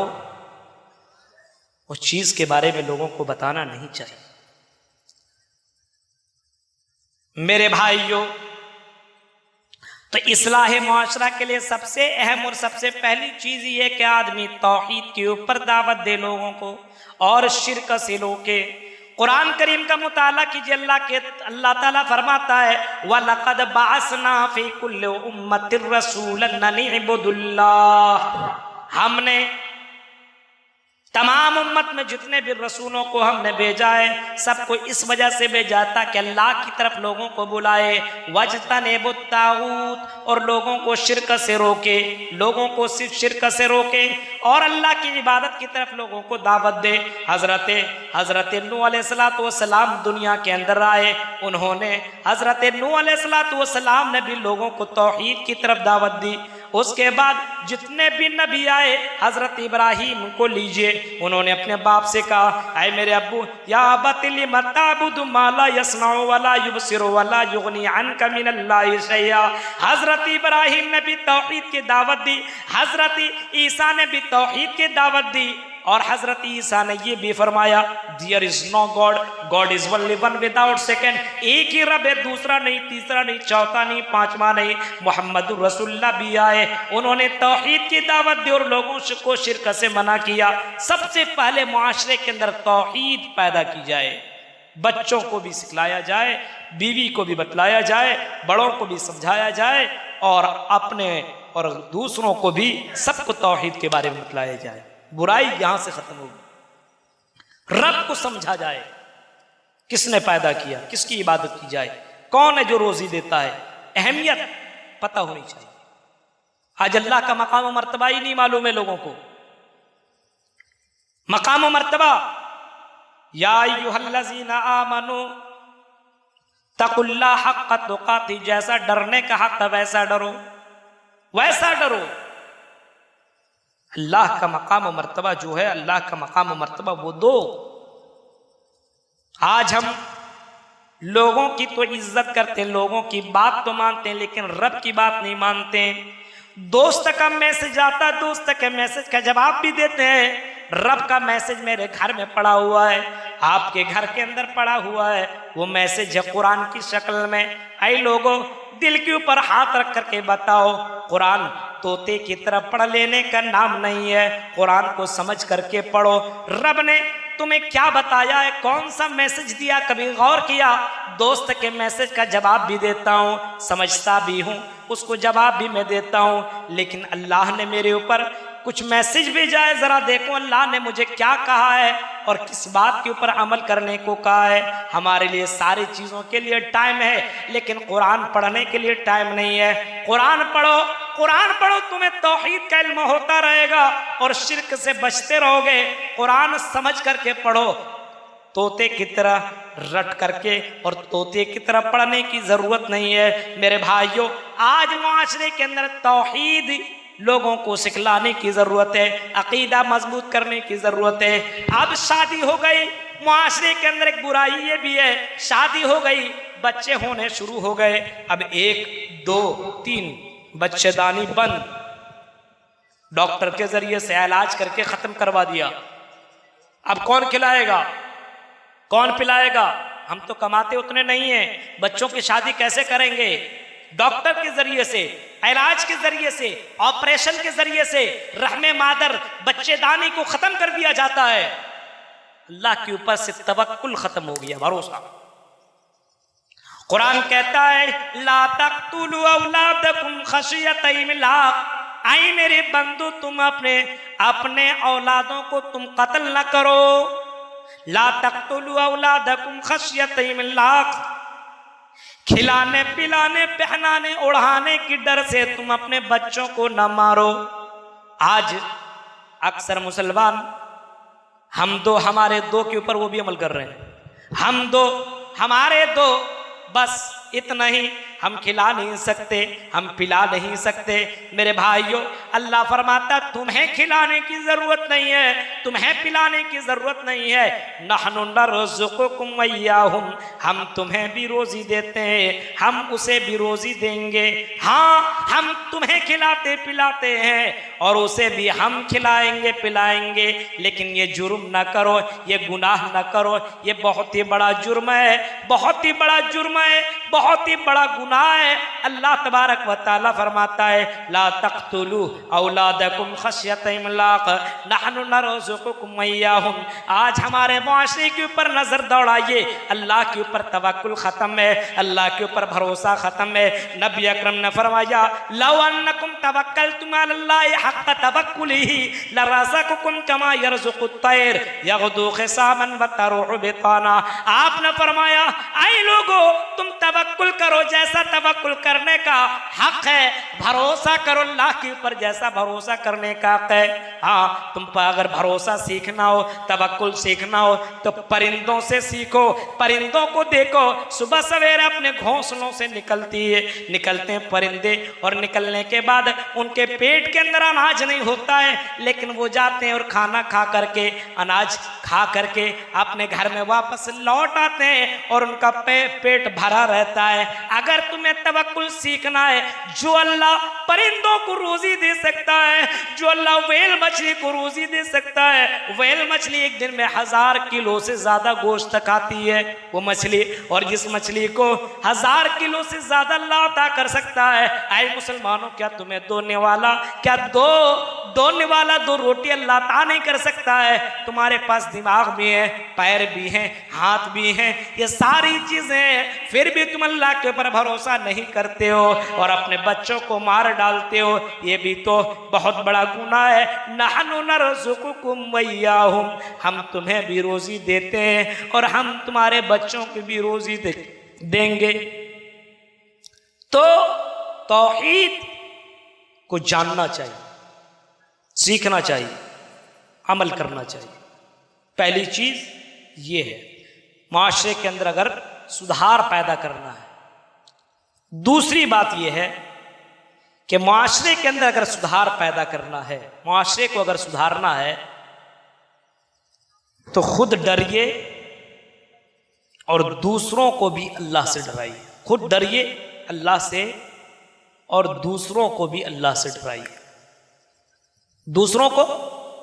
उस चीज के बारे में लोगों को बताना नहीं चाहिए। मेरे भाइयों, तो इस्लाह मुआशरा के लिए सबसे अहम और सबसे पहली चीज ये कि आदमी तौहीद के ऊपर दावत दे लोगों को और शिर्क से रोके। कुरान करीम का मुताला कीजिए, अल्लाह ताला फरमाता है, वलक़द बअसना फी कुल्लि उम्मतिर रसूलन अन इब्दुल्लाह। हमने तमाम उम्मत में जितने भी रसूलों को हमने भेजा है, सबको इस वजह से भेजा था कि अल्लाह की तरफ लोगों को बुलाए, वजतनेबुत तागूत, और लोगों को शिर्क से रोके, लोगों को सिर्फ शिर्क से रोके और अल्लाह की इबादत की तरफ लोगों को दावत दे। हजरत नूह अलैहिस्सलातु वस्सलाम दुनिया के अंदर आए, उन्होंने हजरत नूह अलैहिस्सलातु वस्सलाम ने भी लोगों को तौहीद की तरफ दावत दी। उसके बाद जितने भी नबी आए, हजरत इब्राहीम को लीजिए, उन्होंने अपने बाप से कहा, आए मेरे अब्बू, या अबति लिम ताबुदु मा ला यस्मउ वला युबसिरु वला युगनी अन्का मिनल्लाहि शैया। हजरत इब्राहीम ने भी तौहीद की दावत दी, हजरत ईसा ने भी तौहीद की दावत दी, और हजरत ईसा ने ये भी फरमाया, there is no God, God is only one without second. एक ही रब है, दूसरा नहीं, तीसरा नहीं, चौथा नहीं, पांचवा नहीं। मोहम्मद रसूलुल्लाह भी आए, उन्होंने तौहीद की दावत दी और लोगों को शिर्क से मना किया। सबसे पहले मुआशरे के अंदर तौहीद पैदा की जाए, बच्चों को भी सिखलाया जाए, बीवी को भी बतलाया जाए, बड़ों को भी समझाया जाए, और अपने और दूसरों को भी सबको तौहीद के बारे में बतलाया जाए। बुराई यहां से खत्म होगी। रब को समझा जाए, किसने पैदा किया, किसकी इबादत की जाए, कौन है जो रोजी देता है, अहमियत पता होनी चाहिए। आज अल्लाह का मकाम और मर्तबा ही नहीं मालूम है लोगों को। मकाम और मर्तबा, या अय्युहल्लज़ीना आमनू तकुल्लाह हक़्क़ तुक़ातिह, जैसा डरने का हक है वैसा डरो, वैसा डरो। अल्लाह का मकाम और मर्तबा जो है, अल्लाह का मकाम और मर्तबा वो दो। आज हम लोगों की तो इज्जत करते हैं, लोगों की बात तो मानते हैं, लेकिन रब की बात नहीं मानते। दोस्त का मैसेज आता, दोस्त के मैसेज का जवाब भी देते हैं। रब का मैसेज मेरे घर में पड़ा हुआ है, आपके घर के अंदर पड़ा हुआ है, वो मैसेज है कुरान की शक्ल में। ऐ लोगों, दिल के ऊपर हाथ रख करके बताओ, कुरान तोते की तरफ पढ़ लेने का नाम नहीं है, कुरान को समझ करके पढ़ो। रब ने तुम्हें क्या बताया है, कौन सा मैसेज दिया, कभी गौर किया? दोस्त के मैसेज का जवाब भी देता हूँ, समझता भी हूँ, उसको जवाब भी मैं देता हूँ, लेकिन अल्लाह ने मेरे ऊपर कुछ मैसेज भेजा है, जरा देखो अल्लाह ने मुझे क्या कहा है और किस बात के ऊपर अमल करने को कहा है। हमारे लिए सारी चीज़ों के लिए टाइम है, लेकिन कुरान पढ़ने के लिए टाइम नहीं है। कुरान पढ़ो, कुरान पढ़ो, तुम्हें तौहीद का इल्म होता रहेगा और शिर्क से बचते रहोगे। कुरान समझ करके पढ़ो, तोते की तरह रट करके और तोते की तरह पढ़ने की जरूरत नहीं है। मेरे भाइयों, आज मुआशरे के अंदर तौहीद लोगों को सिखलाने की जरूरत है, अकीदा मजबूत करने की जरूरत है। अब शादी हो गई, मुआशरे के अंदर एक बुराई ये भी है, शादी हो गई, बच्चे होने शुरू हो गए, अब 1 2 3 बच्चेदानी बंद, डॉक्टर के जरिए से इलाज करके खत्म करवा दिया। अब कौन खिलाएगा, कौन पिलाएगा? हम तो कमाते उतने नहीं हैं, बच्चों की शादी कैसे करेंगे? डॉक्टर के जरिए से, इलाज के जरिए से, ऑपरेशन के जरिए से रहमे मादर, बच्चेदानी को खत्म कर दिया जाता है। अल्लाह के ऊपर से तवक्कुल खत्म हो गया, भरोसा। कुरान कहता है ला तक़्तुलू औलादकुम खशियत इमलाक, आई मेरे बंदो तुम अपने औलादों को तुम कत्ल न करो। ला तक़्तुलू औलादकुम खशियत इमलाक, खिलाने पिलाने पहनाने ओढ़ाने की डर से तुम अपने बच्चों को न मारो। आज अक्सर मुसलमान हम दो हमारे दो के ऊपर वो भी अमल कर रहे हैं, हम दो हमारे दो, बस इतना ही, हम खिला नहीं सकते, हम पिला नहीं सकते। मेरे भाइयों, अल्लाह फरमाता तुम्हें खिलाने की जरूरत नहीं है, तुम्हें पिलाने की जरूरत नहीं है। नहनु नरज़ुकुकुम व इय्याहुम, हम तुम्हें भी रोजी देते हैं, हम उसे भी रोजी देंगे। हाँ, हम तुम्हें खिलाते पिलाते हैं और उसे भी हम खिलाएंगे पिलाएंगे, लेकिन ये जुर्म ना करो, ये गुनाह ना करो, ये बहुत ही बड़ा जुर्म है, बहुत ही बड़ा जुर्म है, बहुत ही बड़ा गुनाह है। अल्लाह तबारक व तआला फरमाता है ला तक़्तुलू औलादकुम खशियत इमलाक नहनु नरज़ुकुकुम व इय्याहुम। आज हमारे मुआशरे के ऊपर नजर दौड़ाइए, अल्लाह के ऊपर तवक्कुल खत्म है, अल्लाह के ऊपर भरोसा खत्म है। नबी अकरम ने फरमाया लौ अन्नकुम तवक्कलतुम अलल्लाहि हक़्क़ तवक्कुलिही लरज़क़कुम कमा यरज़ुक़ुत तैर यग़दू ख़िसामन व तरूह बिताना। आपने फरमाया आई लोगो, तुम तवक्कुल करो जैसा तवक्कुल करने का हक है, भरोसा करो अल्लाह के ऊपर जैसा भरोसा करने का हक है। हाँ, तुम पर अगर भरोसा सीखना हो, तवक्कुल सीखना हो तो परिंदों से सीखो, परिंदों को देखो, सुबह सवेरे अपने घोंसलों से निकलते हैं परिंदे, और निकलने के बाद उनके पेट के अंदर अनाज नहीं होता है, लेकिन वो जाते हैं और खाना खा करके, अनाज खा करके अपने घर में वापस लौट आते हैं और उनका पेट भरा रहता है। अगर तुम्हें तवक्कुल सीखना है, जो अल्लाह परिंदों को रोजी दे सकता है, जो अल्लाह व्हेल मछली को रोजी दे सकता है, व्हेल मछली एक दिन में 1000 किलो से ज्यादा गोश्त खाती है वो मछली, और जिस मछली को 1000 किलो से ज्यादा अल्लाह अता कर सकता है, आए मुसलमानों, क्या तुम्हें दो रोटी अल्लाह अता नहीं कर सकता है? तुम्हारे पास दिमाग भी है, पैर भी हैं, हाथ भी हैं, ये सारी चीजें, फिर भी तुम अल्लाह के ऊपर भरोसा नहीं करते हो और अपने बच्चों को मार डालते हो, ये भी तो बहुत बड़ा गुनाह है। नहनु नरज़ुकुकुम व इय्याहुम, हम तुम्हें भी रोजी देते हैं और हम तुम्हारे बच्चों की भी रोजी देंगे। तो तौहीद को जानना चाहिए, सीखना चाहिए, अमल करना चाहिए। पहली चीज ये है, माशरे के अंदर अगर सुधार पैदा करना है। दूसरी बात यह है कि माशरे के अंदर अगर सुधार पैदा करना है, माशरे को अगर सुधारना है, तो खुद डरिए और दूसरों को भी अल्लाह से डराइए। खुद डरिए अल्लाह से और दूसरों को भी अल्लाह से डराइए। दूसरों को,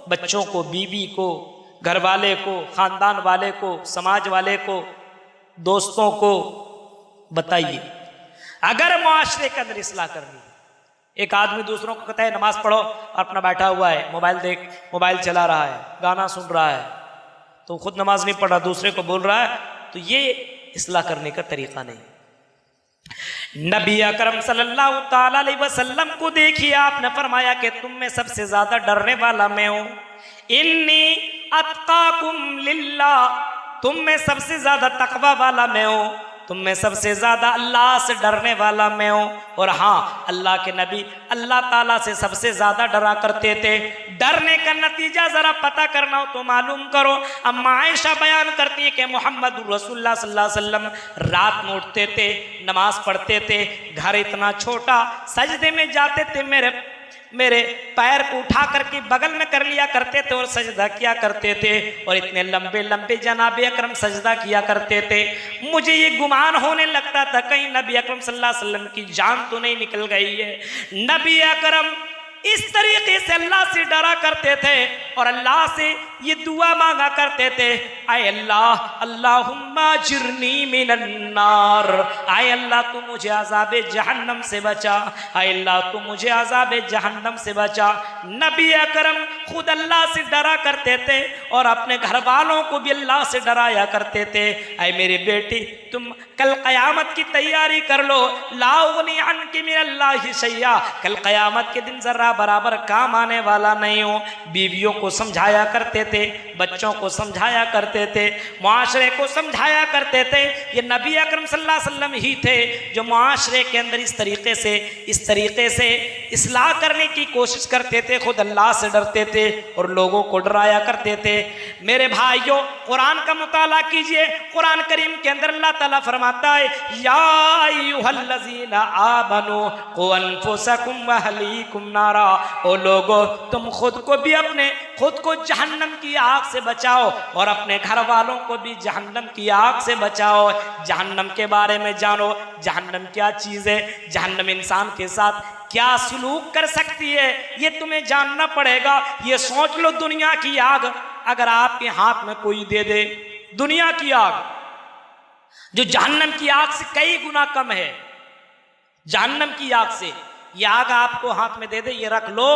बच्चों को, बीवी को, घर वाले को, खानदान वाले को, समाज वाले को, दोस्तों को बताइए। अगर मुआशरे के अंदर इस्लाह करनी है, एक आदमी दूसरों को कहता है नमाज पढ़ो, अपना बैठा हुआ है, मोबाइल चला रहा है, गाना सुन रहा है, तो खुद नमाज नहीं पढ़ रहा, दूसरे को बोल रहा है, तो ये इस्लाह करने का तरीका नहीं। नबी अकरम सल्लल्लाहु ताला अलैहि वसल्लम को देखिए, आपने फरमाया कि तुम में सबसे ज्यादा डरने वाला मैं हूं। इन्नी अत्काकुम लिल्लाह, तुम में सबसे ज्यादा तकवा वाला मैं हूं। तुम में सबसे ज्यादा अल्लाह से डरने वाला मैं हूं। और हाँ, अल्लाह के नबी अल्लाह ताला से सबसे ज्यादा डरा करते थे। डरने का नतीजा जरा पता करना हो तो मालूम करो। अम्मा आयशा बयान करती है कि मोहम्मद रसूलुल्लाह सल्लल्लाहु अलैहि वसल्लम रात में उठते थे, नमाज पढ़ते थे, घर इतना छोटा, सजदे में जाते थे, मेरे पैर को उठा करके बगल में कर लिया करते थे और सजदा किया करते थे। और इतने लंबे लंबे जनाबे अकरम सजदा किया करते थे, मुझे ये गुमान होने लगता था कहीं नबी अकरम सल्लल्लाहु अलैहि वसल्लम की जान तो नहीं निकल गई है। नबी अकरम इस तरीके से अल्लाह से डरा करते थे और अल्लाह से ये दुआ मांगा करते थे, आए अल्लाह, अल्लाहुम्मा जिरनी मिनन्नार, आए अल्लाह तू मुझे अज़ाबे जहन्नम से बचा, आए अल्लाह तू मुझे अज़ाबे जहन्नम से बचा। नबी अकरम खुद अल्लाह से डरा करते थे और अपने घर वालों को भी अल्लाह से डराया करते थे। आए मेरी बेटी, तुम कल क़यामत की तैयारी कर लो, ला उगनी अन्की मिनल्लाहि शैया, कल क़यामत के दिन जरा बराबर काम आने वाला नहीं हो। बीवियों को समझाया करते थे, बच्चों को समझाया करते थे, मुआशरे को समझाया करते थे। ये नबी अकरम सल्लल्लाहु अलैहि वसल्लम ही थे जो मुआशरे के अंदर इस तरीके से इस्लाह करने की कोशिश करते थे, खुद अल्लाह से डरते थे और लोगों को डराया करते थे। मेरे भाइयों, कुरान का मुताला कीजिए। कुरान करीम के अंदर अल्लाह ताला फरमाता है, या अय्युहल्लज़ीना आमनू क़ू अनफुसकुम व अहलीकुम नारा, ओ लोगो तुम खुद को जहन्नम की आग से बचाओ और अपने घर वालों को भी जहन्नम की आग से बचाओ। जहन्नम के बारे में जानो, जहन्नम क्या चीज़ है, जहन्नम इंसान के साथ क्या सलूक कर सकती है, ये तुम्हें जानना पड़ेगा। ये सोच लो, दुनिया की आग अगर आपके हाथ में कोई दे दे, दुनिया की आग जो जहन्नम की आग से कई गुना कम है, जहन्नम की आग से ये आग आपको हाथ में दे दे, ये रख लो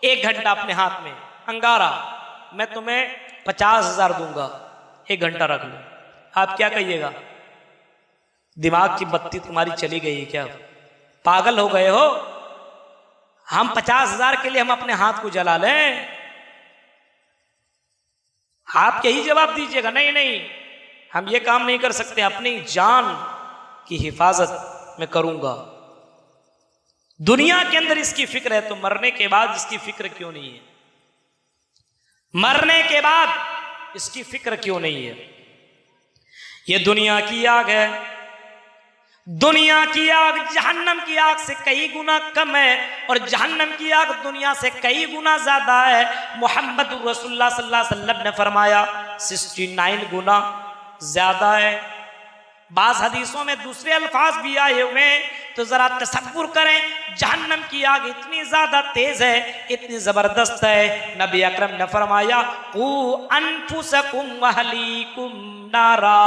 1 घंटा अपने हाथ में, अंगारा, मैं तुम्हें 50,000 दूंगा, 1 घंटा रख लो। आप क्या कहिएगा? दिमाग की बत्ती तुम्हारी चली गई है क्या? पागल हो गए हो? हम 50,000 के लिए हम अपने हाथ को जला लें? आप यही जवाब दीजिएगा, नहीं नहीं हम ये काम नहीं कर सकते, अपनी जान की हिफाजत मैं करूंगा। दुनिया के अंदर इसकी फिक्र है तो मरने के बाद इसकी फिक्र क्यों नहीं है? मरने के बाद इसकी फिक्र क्यों नहीं है? ये दुनिया की आग है, दुनिया की आग जहन्नम की आग से कई गुना कम है और जहन्नम की आग दुनिया से कई गुना ज्यादा है। मोहम्मद रसूलुल्लाह सल्लल्लाहु अलैहि वसल्लम ने फरमाया 69 गुना ज्यादा है। बाज़ हदीसों में दूसरे अल्फाज भी आए हुए हैं, तो जरा तसव्वुर करें, जहन्नम की आग इतनी ज्यादा तेज है, इतनी जबरदस्त है। नबी अकरम ने फरमाया, क़ू अनफुसकुम व अहलीकुम नारा,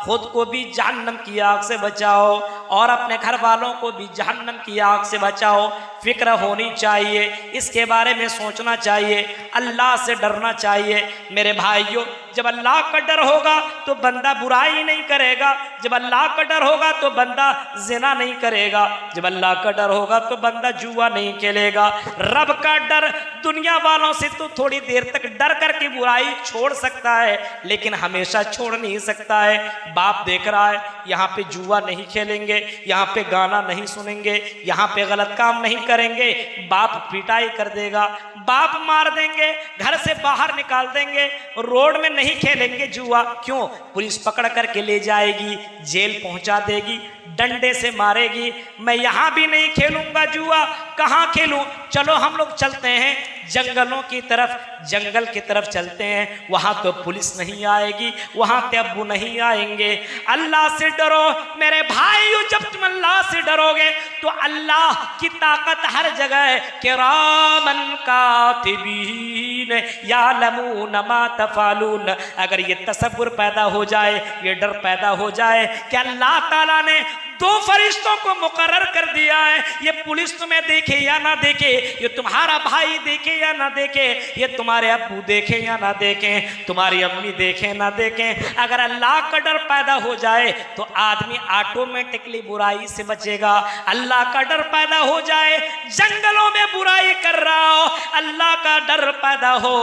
खुद को भी जहन्नम की आग से बचाओ और अपने घर वालों को भी जहन्नम की आग से बचाओ। फिक्र होनी चाहिए, इसके बारे में सोचना चाहिए, अल्लाह से डरना चाहिए। मेरे भाइयों, जब अल्लाह का डर होगा तो बंदा बुराई नहीं करेगा, जब अल्लाह का डर होगा तो बंदा जिना नहीं करेगा, जब अल्लाह का डर होगा तो बंदा जुआ नहीं खेलेगा। रब का डर दुनिया वालों से तो थोड़ी देर तक डर करके बुराई छोड़ सकता है, लेकिन हमेशा छोड़ नहीं सकता है। बाप देख रहा है, यहाँ पे जुआ नहीं खेलेंगे, यहाँ पे गाना नहीं सुनेंगे, यहाँ पे गलत काम नहीं करेंगे, बाप पिटाई कर देगा, बाप मार देंगे, घर से बाहर निकाल देंगे, रोड में नहीं खेलेंगे जुआ। क्यों? पुलिस पकड़ करके ले जाएगी, जेल पहुंचा देगी, डंडे से मारेगी। मैं यहां भी नहीं खेलूंगा जुआ, कहां खेलूं? चलो हम लोग चलते हैं जंगलों की तरफ, जंगल की तरफ चलते हैं, वहां तो पुलिस नहीं आएगी, वहां पे अब्बू नहीं आएंगे। अल्लाह से डरो मेरे भाइयों, जब तुम अल्लाह से डरोगे तो अल्लाह की ताकत हर जगह है। किरामन कातिबीन यालमून मा तफालून। अगर ये तसव्वुर पैदा हो जाए, ये डर पैदा हो जाए कि अल्लाह ताला ने 2 फरिश्तों को मुकर्रर कर दिया है, ये पुलिस तुम्हें देखे या ना देखे, ये तुम्हारा भाई देखे या ना देखे, ये तुम्हारे अब्बू देखे या ना देखे, तुम्हारी अम्मी देखे ना देखे, अगर अल्लाह का डर पैदा हो जाए तो आदमी ऑटोमेटिकली बुराई से बचेगा। अल्लाह का डर पैदा हो जाए, जंगलों में बुराई कर रहा हो, अल्लाह का डर पैदा हो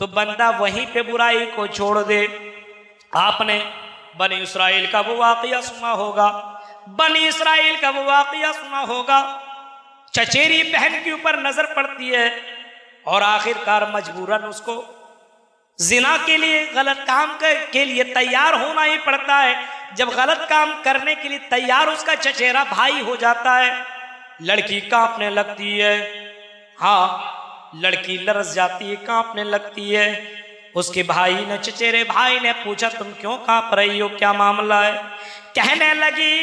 तो बंदा वहीं पे बुराई को छोड़ दे। आपने बनी इसराइल का वो वाक़या सुना होगा, बनी इसराइल का वो वाक़या सुना होगा। चचेरी बहन के ऊपर नजर पड़ती है और आखिरकार मजबूरन उसको जिना के लिए, गलत काम के लिए तैयार होना ही पड़ता है। जब गलत काम करने के लिए तैयार उसका चचेरा भाई हो जाता है, लड़की कांपने लगती है। हाँ, लड़की लरस जाती है, कांपने लगती है। उसके भाई ने, चचेरे भाई ने पूछा, तुम क्यों कांप रही हो, क्या मामला है? कहने लगी,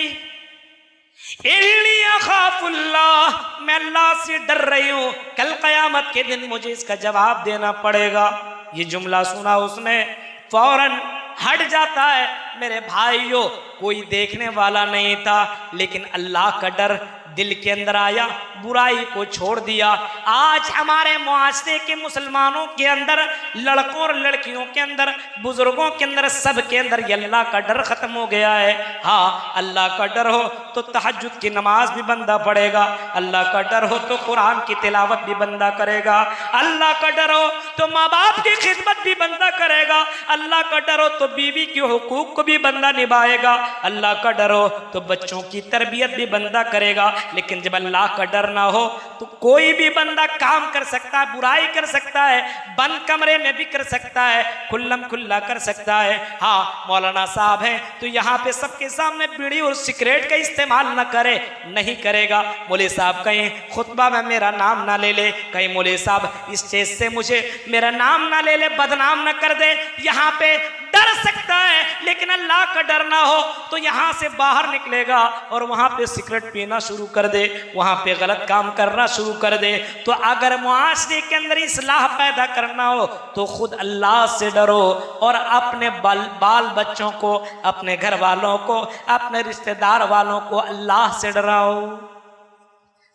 इन्नी अखाफुल्लाह, मैं अल्लाह से डर रही हूं, कल कयामत के दिन मुझे इसका जवाब देना पड़ेगा। ये जुमला सुना उसने फौरन हट जाता है। मेरे भाइयों, कोई देखने वाला नहीं था, लेकिन अल्लाह का डर दिल के अंदर आया, बुराई को छोड़ दिया। आज हमारे मुआशरे के मुसलमानों के अंदर, लड़कों और लड़कियों के अंदर, बुजुर्गों के अंदर, सब के अंदर ये अल्लाह का डर खत्म हो गया है। हाँ, अल्लाह का डर हो तो तहज्जुद की नमाज भी बंदा पढ़ेगा, अल्लाह का डर हो तो कुरान की तिलावत भी बंदा करेगा, अल्लाह का डर हो तो माँ बाप की खिदमत भी बंदा करेगा, अल्लाह का डर हो तो बीवी के हुकूक को भी बंदा निभाएगा, अल्लाह का डर हो तो बच्चों की तरबियत भी बंदा करेगा। लेकिन जब अल्लाह का डर ना हो तो कोई भी बंदा काम कर सकता है, बुराई कर सकता है, बंद कमरे में भी कर सकता है, खुल्लम खुल्ला कर सकता है। हाँ, मौलाना साहब हैं तो यहाँ पे सबके सामने बीड़ी और सिगरेट का इस्तेमाल ना करे, नहीं करेगा। मौलवी साहब कहीं खुतबा में मेरा नाम ना ले ले, कहीं मौलवी साहब इस चीज से मुझे मेरा नाम ना ले ले, बदनाम ना कर दे, यहाँ पे डर सकता है। लेकिन अल्लाह का डर ना हो तो यहाँ से बाहर निकलेगा और वहाँ पे सिगरेट पीना शुरू कर दे, वहाँ पे गलत काम करना शुरू कर दे। तो अगर मुआशरे के अंदर इस्लाह पैदा करना हो तो खुद अल्लाह से डरो और अपने बाल बच्चों को, अपने घर वालों को, अपने रिश्तेदार वालों को अल्लाह से डराओ।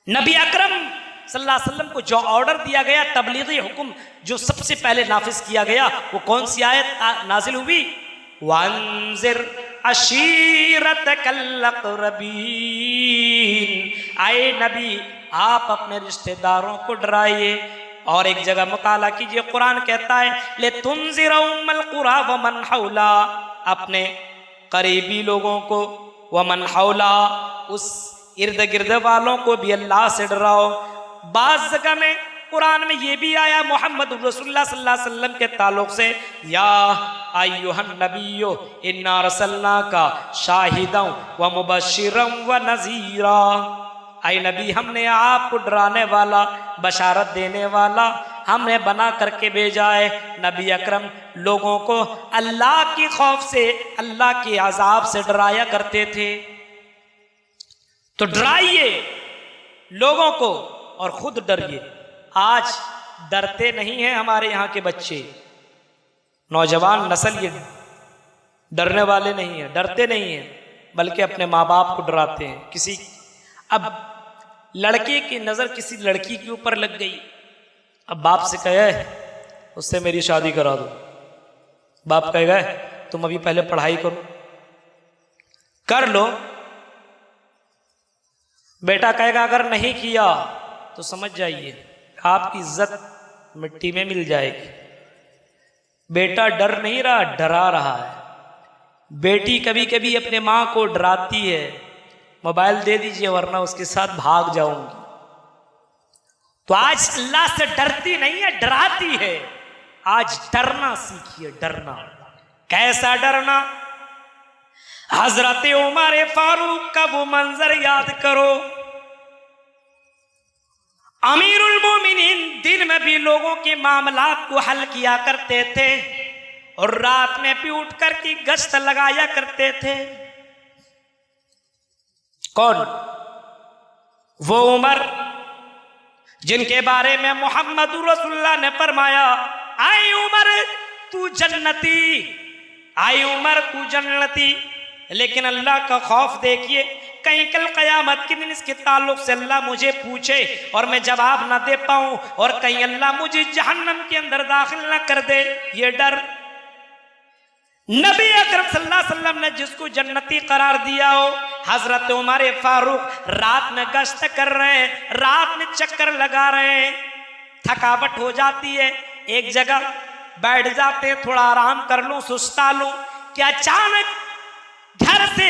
नबी अकरम सल्लल्लाहु अलैहि वसल्लम को जो ऑर्डर दिया गया, तबलीगी हुक्म जो सबसे पहले नाफिज किया गया, वो कौन सी आयत नाजिल हुई? वंजिर अशीरतकल अक़रबीन, आए नबी आप अपने रिश्तेदारों को डराइए। और एक जगह मुताला कीजिए, कुरान कहता है ले तुनज़िर उम्मल क़ुरा व मन हौला, अपने करीबी लोगों को, व मन हौला, उस इर्द गिर्द वालों को भी अल्लाह से डराओ। बाज़ जगह में कुरान में ये भी आया मोहम्मद रसूलुल्लाह सल्लल्लाहु अलैहि वसल्लम के ताल्लुक से, या अय्युहन नबिय्यो इन्ना रसलनाका शाहिदन व मुबश्शिरन व नज़ीरा, ऐ नबी हमने आपको डराने वाला, बशारत देने वाला हमने बना करके भेजा है। नबी अकरम लोगों को अल्लाह की खौफ से, अल्लाह के अजाब से डराया करते थे। तो डराइए लोगों को और खुद डरिए। आज डरते नहीं हैं हमारे यहाँ के बच्चे, नौजवान नस्ल ये डरने वाले नहीं हैं, डरते नहीं हैं, बल्कि अपने माँ बाप को डराते हैं। किसी अब लड़के की नज़र किसी लड़की के ऊपर लग गई, अब बाप से कहे उससे मेरी शादी करा दो, बाप कहेगा तुम अभी पहले पढ़ाई करो, कर लो। बेटा कहेगा अगर नहीं किया तो समझ जाइए आपकी इज्जत मिट्टी में मिल जाएगी। बेटा डर नहीं रहा, डरा रहा है। बेटी कभी कभी अपने माँ को डराती है, मोबाइल दे दीजिए वरना उसके साथ भाग जाऊंगी। तो आज अल्लाह से डरती नहीं है, डराती है। आज डरना सीखिए, डरना। कैसा डरना? हजरत उमर फारूक का वो मंजर याद करो। अमीरुल मोमिनीन दिन में भी लोगों के मामलात को हल किया करते थे और रात में भी उठ कर की गश्त लगाया करते थे। कौन? वो उमर जिनके बारे में मोहम्मद रसूलुल्लाह ने फरमाया, आई उमर तू जन्नती, आई उमर तू जन्नती। लेकिन अल्लाह का खौफ देखिए, कहीं कल कयामत के दिन इसके ताल्लुक से अल्लाह मुझे पूछे और मैं जवाब ना दे पाऊं, और कहीं अल्लाह मुझे जहन्नम के अंदर दाखिल ना कर दे, ये डर। नबी अकरम सल्लल्लाहु अलैहि वसल्लम ने जिसको जन्नती करार दिया हो, हजरत उमर फारूक रात में गश्त कर रहे हैं, रात में चक्कर लगा रहे हैं, थकावट हो जाती है, एक जगह बैठ जाते हैं, थोड़ा आराम कर लूं, सुस्ता लूं, क्या अचानक घर से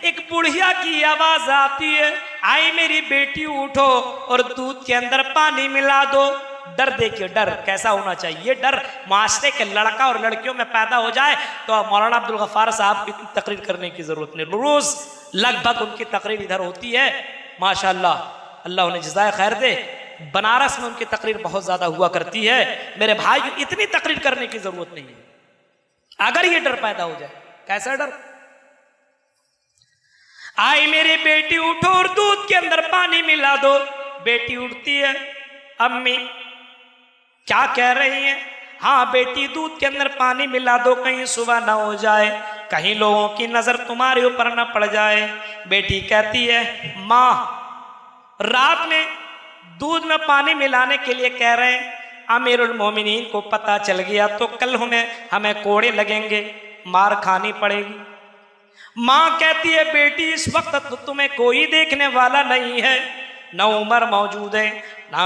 एक बुढ़िया की आवाज आती है, आई मेरी बेटी उठो और दूध के अंदर पानी मिला दो। डर देखिए, डर कैसा होना चाहिए। डर माशरे के लड़का और लड़कियों में पैदा हो जाए तो मौलाना अब्दुल गफ्फार साहब की तकरीर करने की जरूरत नहीं। रोज लगभग उनकी तकरीर इधर होती है माशाअल्लाह, अल्लाह उन्हें जज़ाए खैर दे। बनारस में उनकी तकरीर बहुत ज्यादा हुआ करती है। मेरे भाई, इतनी तकरीर करने की जरूरत नहीं है अगर ये डर पैदा हो जाए। कैसा डर? आई मेरी बेटी उठो और दूध के अंदर पानी मिला दो। बेटी उठती है, अम्मी क्या कह रही हैं? हाँ बेटी, दूध के अंदर पानी मिला दो, कहीं सुबह ना हो जाए, कहीं लोगों की नजर तुम्हारे ऊपर ना पड़ जाए। बेटी कहती है, माँ रात में दूध में पानी मिलाने के लिए कह रहे हैं, अमीरुल मोमिनीन को पता चल गया तो कल हमें कोड़े लगेंगे, मार खानी पड़ेगी। माँ कहती है, बेटी इस वक्त तो तुम्हें कोई देखने वाला नहीं है, न उमर मौजूद है, ना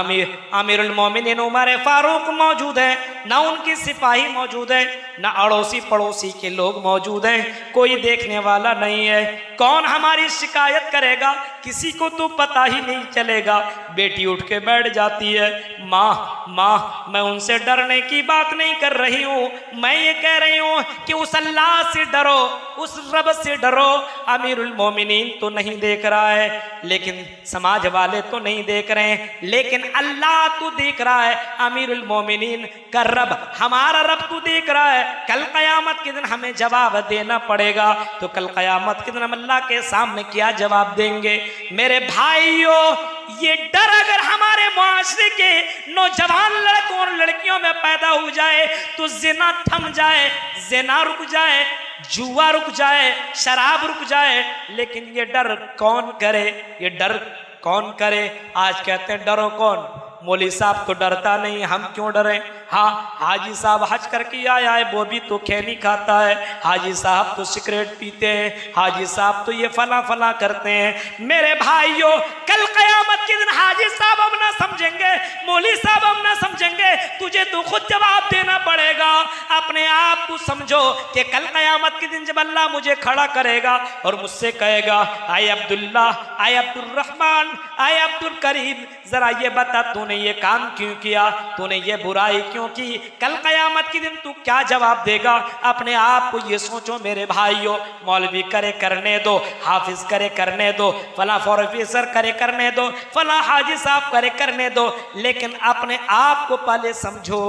अमीरुल मोमिनीन उमर फारूक मौजूद है, ना उनकी सिपाही मौजूद है, ना अड़ोसी पड़ोसी के लोग मौजूद हैं, कोई देखने वाला नहीं है। कौन हमारी शिकायत करेगा? किसी को तो पता ही नहीं चलेगा। बेटी उठ के बैठ जाती है, माँ मैं उनसे डरने की बात नहीं कर रही हूँ, मैं ये कह रही हूँ कि उस अल्लाह से डरो, उस रब से डरो। अमीरुल मोमिनीन तो नहीं देख रहा है, लेकिन समाज वाले तो नहीं देख रहे हैं, लेकिन अल्लाह तो देख रहा है। अमीरुल मोमिनीन का रब, हमारा रब तो देख रहा है। कल कयामत के दिन हमें जवाब देना पड़ेगा, तो कल कयामत के दिन हम अल्लाह के सामने क्या जवाब देंगे? मेरे भाइयों, ये डर अगर हमारे मुआशरे के नौजवान लड़कों और लड़कियों में पैदा हो जाए तो जिना थम जाए, जिना रुक जाए, जुआ रुक जाए, शराब रुक जाए। लेकिन ये डर कौन करे? ये डर कौन करे? आज कहते हैं डरो कौन? मौली साहब तो डरता नहीं, हम क्यों डरें? हाँ, हाजी साहब हज करके आया है, वो भी तो खैनी खाता है, हाजी साहब तो सिगरेट पीते हैं, हाजी साहब तो ये फला फला करते हैं। मेरे भाइयों, कल कयामत के दिन हाजी साहब हम ना समझेंगे, मौली साहब हम ना समझेंगे, तुझे तो खुद जवाब देना पड़ेगा। अपने आप को समझो कि कल कयामत के दिन जब अल्लाह मुझे खड़ा करेगा और मुझसे कहेगा, आए अब्दुल्ला, आए अब्दुल रहमान, आए अब्दुल करीम, जरा ये बता तूने ये काम क्यों किया, तूने ये बुराई क्यों की? कल कयामत के दिन तू क्या जवाब देगा? अपने आप को ये सोचो मेरे भाइयों। मौलवी करे करने दो, हाफिज करे करने दो, फला प्रोफेसर करे करने दो, फला हाजी साहब करे करने दो, लेकिन अपने आप को पहले समझो।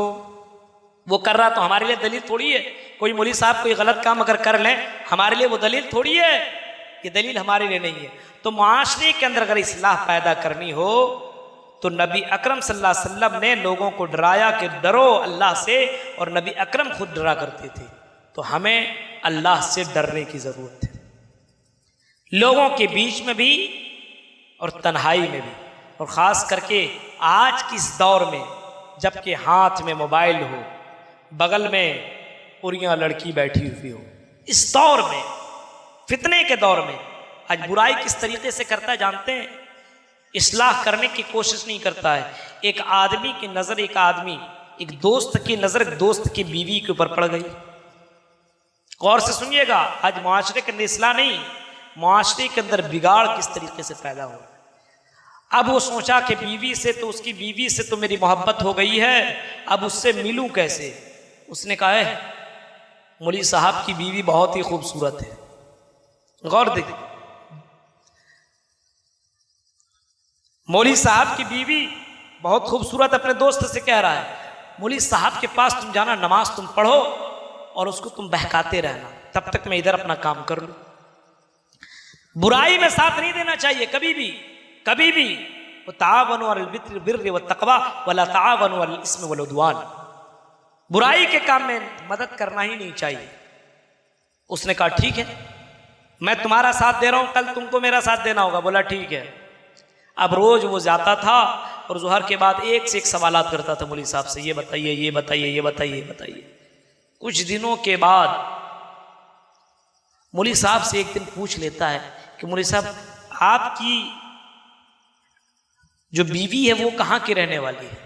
वो कर रहा तो हमारे लिए दलील थोड़ी है। कोई मौलवी साहब कोई गलत काम अगर कर लें, हमारे लिए वो दलील थोड़ी है, ये दलील हमारे लिए नहीं है। तो मुआशरे के अंदर अगर इस्लाह पैदा करनी हो तो नबी अकरम सल्लल्लाहु अलैहि वसल्लम ने लोगों को डराया कि डरो अल्लाह से, और नबी अकरम खुद डरा करते थे। तो हमें अल्लाह से डरने की ज़रूरत है, लोगों के बीच में भी और तन्हाई में भी, और ख़ास करके आज के इस दौर में जबकि हाथ में मोबाइल हो, बगल में पुरियां लड़की बैठी हुई हो, इस दौर में, फितने के दौर में, आज बुराई किस तरीके से करता है जानते हैं? इस्लाह करने की कोशिश नहीं करता है। एक आदमी की नज़र, एक दोस्त की नज़र दोस्त की बीवी के ऊपर पड़ गई। गौर से सुनिएगा, आज मुआशरे के अंदर इस्लाह नहीं, मुआशरे के अंदर बिगाड़ किस तरीके से पैदा हो। अब वो सोचा कि बीवी से तो, उसकी बीवी से तो मेरी मोहब्बत हो गई है, अब उससे मिलूं कैसे? उसने कहा है मौलवी साहब की बीवी बहुत ही खूबसूरत है। गौर देखिए, मौलवी साहब की बीवी बहुत खूबसूरत, अपने दोस्त से कह रहा है मौलवी साहब के पास तुम जाना, नमाज तुम पढ़ो और उसको तुम बहकाते रहना, तब तक मैं इधर अपना काम कर लूं। बुराई में साथ नहीं देना चाहिए कभी भी, कभी भी। तावनु अलल बिर्रि व तक़वा वला तावनु अलल इस्मि वल उद्वान, बुराई के काम में मदद करना ही नहीं चाहिए। उसने कहा ठीक है, मैं तुम्हारा साथ दे रहा हूं, कल तुमको मेरा साथ देना होगा। बोला ठीक है। अब रोज वो जाता था और ज़ोहर के बाद एक से एक सवालात करता था मौलवी साहब से, ये बताइए, ये बताइए, ये बताइए, ये बताइए। कुछ दिनों के बाद मौलवी साहब से एक दिन पूछ लेता है कि मौलवी साहब, आपकी जो बीवी है वो कहाँ की रहने वाली है?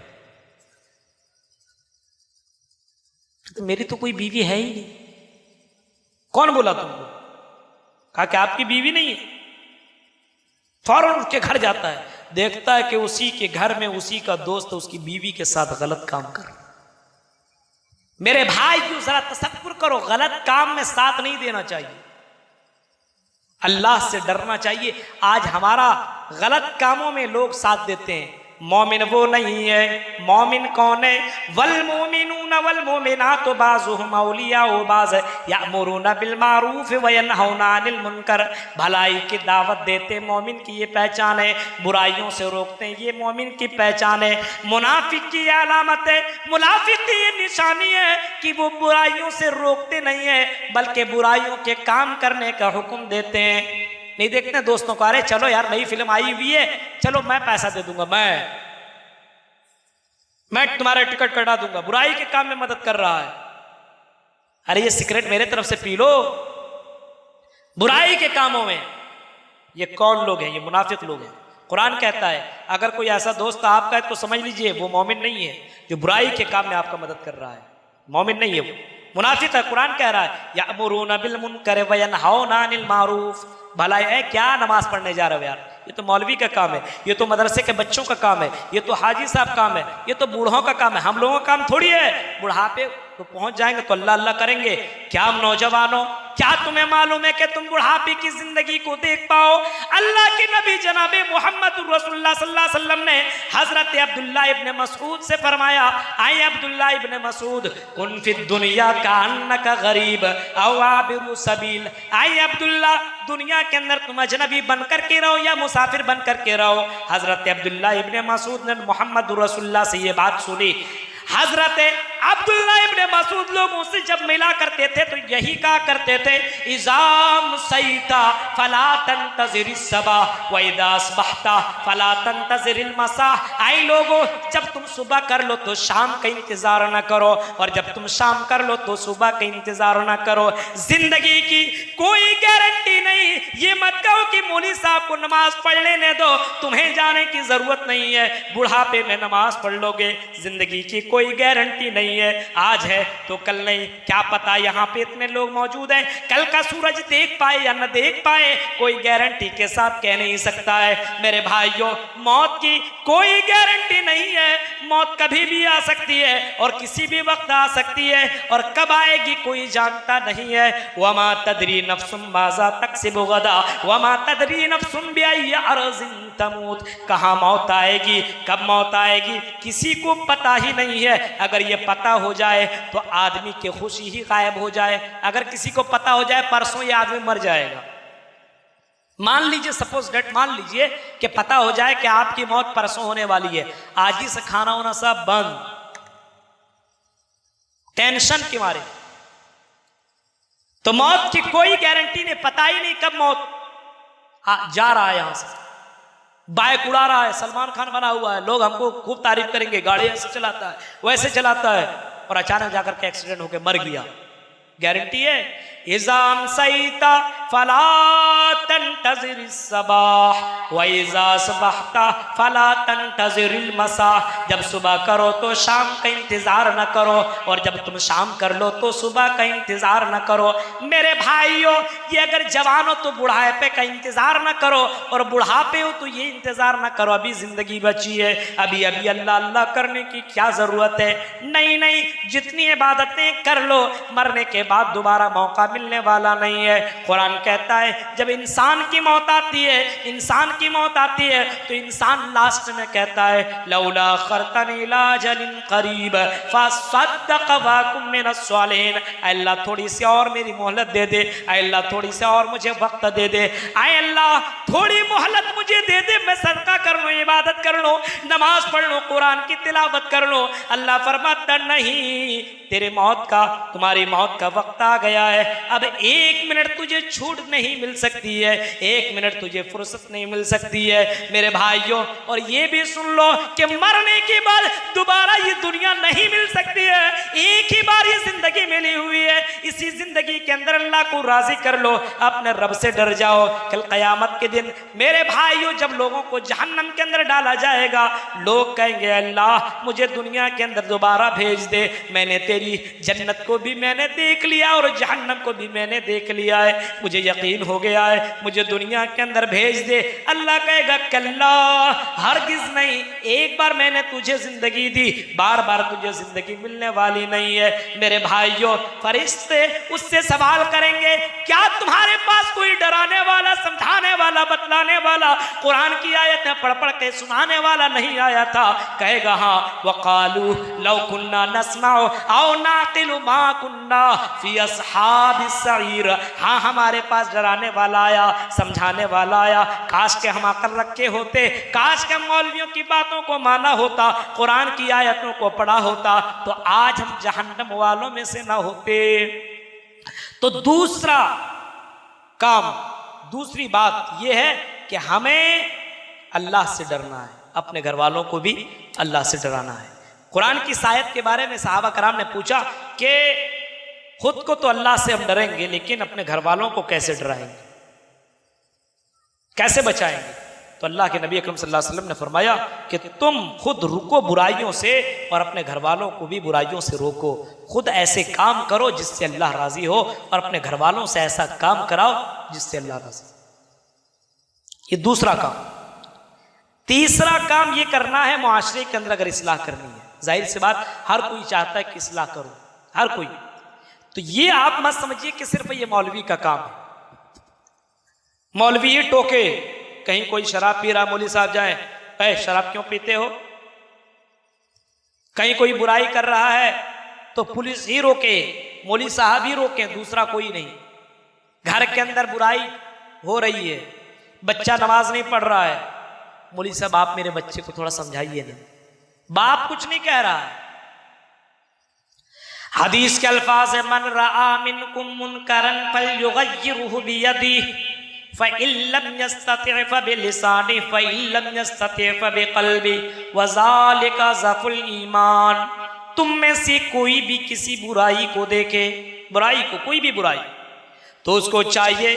तो मेरी तो कोई बीवी है ही नहीं। कौन बोला तुमको? कहा कि आपकी बीवी नहीं है। फौरन उठ के घर जाता है, देखता है कि उसी के घर में उसी का दोस्त उसकी बीवी के साथ गलत काम कर रहा। मेरे भाई क्यों जरा तसव्वुर करो, गलत काम में साथ नहीं देना चाहिए, अल्लाह से डरना चाहिए। आज हमारा गलत कामों में लोग साथ देते हैं। मोमिन वो नहीं है, मोमिन कौन है? वल मोमिनून वल मोमिनात बाज़ुहुम औलियाउ बाज़ यामुरूना बिल मारूफ व यनहौना अनिल मुनकर। भलाई की दावत देते मोमिन की ये पहचान है, बुराइयों से रोकते हैं ये मोमिन की पहचान है। मुनाफिक की अलामत है, मुनाफिक की ये निशानी है कि वो बुराइयों से रोकते नहीं है बल्कि बुराइयों के काम करने का हुक्म देते हैं। नहीं देखते दोस्तों को, अरे चलो यार नई फिल्म आई हुई है, चलो मैं पैसा दे दूंगा, मैं तुम्हारा टिकट कटा दूंगा। बुराई के काम में मदद कर रहा है। अरे ये सिगरेट मेरे तरफ से पी लो। बुराई के कामों में ये कौन लोग हैं? ये मुनाफिक लोग हैं। कुरान कहता है अगर कोई ऐसा दोस्त आपका है तो समझ लीजिए वो मोमिन नहीं है, जो बुराई के काम में आपका मदद कर रहा है, मोमिन नहीं है वो, मुनाफिक है। कुरान कह रहा है यामुरूना बिल मुनकर व यनहौना अनिल मारूफ। भलाई है क्या नमाज पढ़ने जा रहे हो यार? ये तो मौलवी का काम है, ये तो मदरसे के बच्चों का काम है, ये तो हाजी साहब काम है, ये तो बूढ़ों का काम है। हम लोगों का काम थोड़ी है। बुढ़ापे तो पहुंच जाएंगे तो अल्लाह अल्लाह करेंगे। क्या नौजवानों, क्या तुम्हें मालूम है कि तुम बुढ़ापे की जिंदगी को देख पाओ? अल्लाह के नबी जनाबे मोहम्मद रसूलुल्लाह सल्लल्लाहु अलैहि वसल्लम ने हजरत अब्दुल्लाह इब्ने मसूद से फरमाया, आए अब्दुल्लाह इब्ने मसूद कुन फिद दुनिया का अन्नका गरीब औ आबिरु सबील। आए अब्दुल्ला, दुनिया के अंदर तुम अजनबी बनकर के रहो या मुसाफिर बनकर के रहो। हजरत अब्दुल्लाह इब्ने मसूद ने मोहम्मद रसूलुल्लाह से ये बात सुनी। हजरत अब्दुल्ला इब्ने मसूद लोगों से जब मिला करते थे तो यही कहा करते थे, इज़ाम सईता फला तंतज़िर सबा व इज़ा अस्बहता फला तंतज़िर मसा। आई लोगों, जब तुम सुबह कर लो तो शाम का इंतजार न करो, और जब तुम शाम कर लो तो सुबह का इंतजार न करो। जिंदगी की कोई गारंटी नहीं। ये मत कहो कि मौलवी साहब को नमाज पढ़ लेने दो, तुम्हें जाने की जरूरत नहीं है, बुढ़ापे में नमाज पढ़ लोगे। जिंदगी की कोई गारंटी नहीं है। आज है तो कल नहीं, क्या पता यहाँ पे इतने लोग मौजूद हैं, कल का सूरज देख पाए या न देख पाए, कोई गारंटी के साथ कह नहीं सकता है। मेरे भाइयों, मौत की कोई गारंटी नहीं है। मौत कभी भी आ सकती है और किसी भी वक्त आ सकती है, और कब आएगी कोई जानता नहीं है। वमा तदरी नफ्सुम माज़ा तक्सिबु गदा वमा तदरी नफ्सुम बिअय्यि अर्ज़िन तमूत। कहाँ मौत आएगी, कब मौत आएगी, किसी को पता ही नहीं है। अगर ये पता हो जाए तो आदमी की खुशी ही गायब हो जाए। अगर किसी को पता हो जाए परसों ये आदमी मर जाएगा, मान लीजिए, सपोज डेट मान लीजिए कि पता हो जाए कि आपकी मौत परसों होने वाली है, आज ही से खाना वाना सब बंद, टेंशन के मारे, तो मौत की कोई गारंटी नहीं, पता ही नहीं कब मौत जा रहा है। यहां से बाइक उड़ा रहा है, सलमान खान बना हुआ है, लोग हमको खूब तारीफ करेंगे, गाड़ी ऐसे चलाता है वैसे चलाता है, और अचानक जाकर के एक्सीडेंट होकर मर गया। गारंटी है? इज़ाम सईता फला तंतज़िर सबाह व इज़ा असबहता फला तंतज़िर मसा। जब सुबह करो तो शाम का इंतजार न करो, और जब तुम शाम कर लो तो सुबह का इंतजार न करो। मेरे भाइयों, ये अगर जवान हो तो बुढ़ापे का इंतजार न करो, और बुढ़ापे हो तो ये इंतजार न करो अभी जिंदगी बची है, अभी अभी अल्लाह अल्लाह करने की क्या जरूरत है। नहीं नहीं, जितनी इबादतें कर लो, मरने के बाद दोबारा मौका मिलने वाला नहीं है। कुरान कहता है जब इंसान की मौत आती है, इंसान की मौत आती है तो इंसान लास्ट में कहता है लौला खरतनी इला अजलिन करीब फसद्दक़ व कुन मिनस सालिहीन। अल्लाह थोड़ी सी और मेरी मोहलत दे दे, अल्लाह थोड़ी सी और मुझे वक्त दे दे, आए अल्लाह थोड़ी मोहलत मुझे दे दे, मैं सदका कर लूं, इबादत कर लूं, नमाज पढ़ लूं, कुरान की तिलावत कर लूं। अल्लाह फरमाता नहीं, तेरे मौत का, तुम्हारी मौत का वक्त आ गया है, अब एक मिनट तुझे छूट नहीं मिल सकती है, एक मिनट तुझे फुर्सत नहीं मिल सकती है। मेरे भाइयों, और ये भी सुन लो कि मरने के बाद दोबारा ये दुनिया नहीं मिल सकती है, एक ही बार ये जिंदगी मिली हुई है, इसी जिंदगी के अंदर अल्लाह को राजी कर लो, अपने रब से डर जाओ। कल कयामत के दिन मेरे भाइयों, जब लोगों को जहन्नम के अंदर डाला जाएगा, लोग कहेंगे अल्लाह मुझे दुनिया के अंदर दोबारा भेज दे, मैंने तेरी जन्नत को भी मैंने देख लिया और जहन्नम को भी मैंने देख लिया है, मुझे यकीन हो गया है, मुझे दुनिया के अंदर भेज दे। अल्लाह कहेगा कल्ला, हरगिज नहीं, एक बार मैंने तुझे जिंदगी दी, बार बार तुझे जिंदगी मिलने वाली नहीं है। मेरे भाइयों, फरिश्ते उससे सवाल करेंगे, क्या तुम्हारे पास कोई डराने वाला, समझाने वाला, बतलाने वाला, कुरान की आयतें पढ़ पढ़ के सुनाने वाला नहीं आया था? कहेगा हाँ। वक़ालू लौ कुन्ना नस्माउ औ नाक़िलु मा कुन्ना फी अस्हाबिस सईर। हाँ, हमारे पास डराने वाला आया, समझाने वाला आया, काश के हम अकल रखे होते, काश के मौलवियों की बातों को माना होता, कुरान की आयतों को पढ़ा होता, तो आज हम जहन्नम वालों में से ना होते। तो दूसरा काम, दूसरी बात यह है कि हमें अल्लाह से डरना है, अपने घर वालों को भी अल्लाह से डराना है। कुरान की आयत के बारे में सहाबा कराम ने पूछा कि खुद को तो अल्लाह से हम डरेंगे, लेकिन अपने घर वालों को कैसे डराएंगे, कैसे बचाएंगे? तो अल्लाह के नबी अकरम सल्लल्लाहु अलैहि वसल्लम ने फरमाया कि तुम खुद रुको बुराइयों से और अपने घर वालों को भी बुराइयों से रोको। खुद ऐसे काम करो जिससे अल्लाह राजी हो और अपने घर वालों से ऐसा काम कराओ जिससे अल्लाह राजी हो। ये दूसरा काम। तीसरा काम ये करना है, मुआशरे के अंदर अगर इस्लाह करनी है, जाहिर सी बात हर कोई चाहता है कि इस्लाह करो, हर कोई। तो ये आप मत समझिए कि सिर्फ ये मौलवी का काम है। मौलवी ही टोके, कहीं कोई शराब पी रहा, मौलवी साहब जाए, ऐ शराब क्यों पीते हो? कहीं कोई बुराई कर रहा है तो पुलिस ही रोके, मौलवी साहब ही रोके, दूसरा कोई नहीं। घर के अंदर बुराई हो रही है, बच्चा नमाज नहीं पढ़ रहा है, मौलवी साहब आप मेरे बच्चे को थोड़ा समझाइए ना। बाप कुछ नहीं कह रहा है। हदीस के अल्फाज है, मन रआ मिनकुम मुनकरन फलयुगय्यिरहु बियदिही फ़इल्लम यस्तति' फ़बिलिसानिही फ़इल्लम यस्तति' फ़बिक़ल्बिही वज़ालिका ज़अफ़ुल ईमान। तुम में से कोई भी किसी बुराई को देखे, बुराई को, कोई भी बुराई, तो उसको चाहिए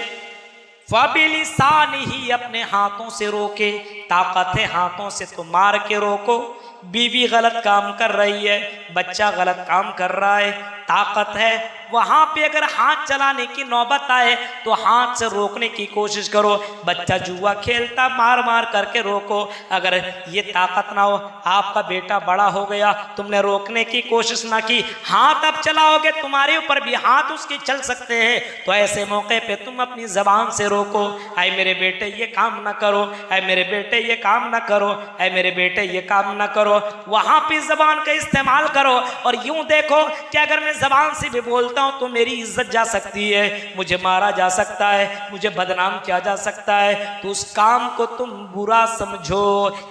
फ़बिलिसानिही, अपने हाथों से रोके। ताकत है हाथों से तो मार के रोको। बीवी गलत काम कर रही है, बच्चा गलत काम कर रहा है, ताकत है वहां पे अगर हाथ चलाने की नौबत आए तो हाथ से रोकने की कोशिश करो। बच्चा जुआ खेलता, मार मार करके रोको। अगर ये ताकत ना हो, आपका बेटा बड़ा हो गया, तुमने रोकने की कोशिश ना की, हाथ अब चलाओगे, तुम्हारे ऊपर भी हाथ उसके चल सकते हैं, तो ऐसे मौके पे तुम अपनी जबान से रोको, आए मेरे बेटे ये काम ना करो, आए मेरे बेटे ये काम ना करो, आए मेरे बेटे ये काम ना करो। वहां पे जबान का इस्तेमाल करो। और यूं देखो कि अगर मैं जबान से भी बोलता हूं तो मेरी इज्जत जा सकती है, मुझे मारा जा सकता है, मुझे बदनाम किया जा सकता है, तो उस काम को तुम बुरा समझो।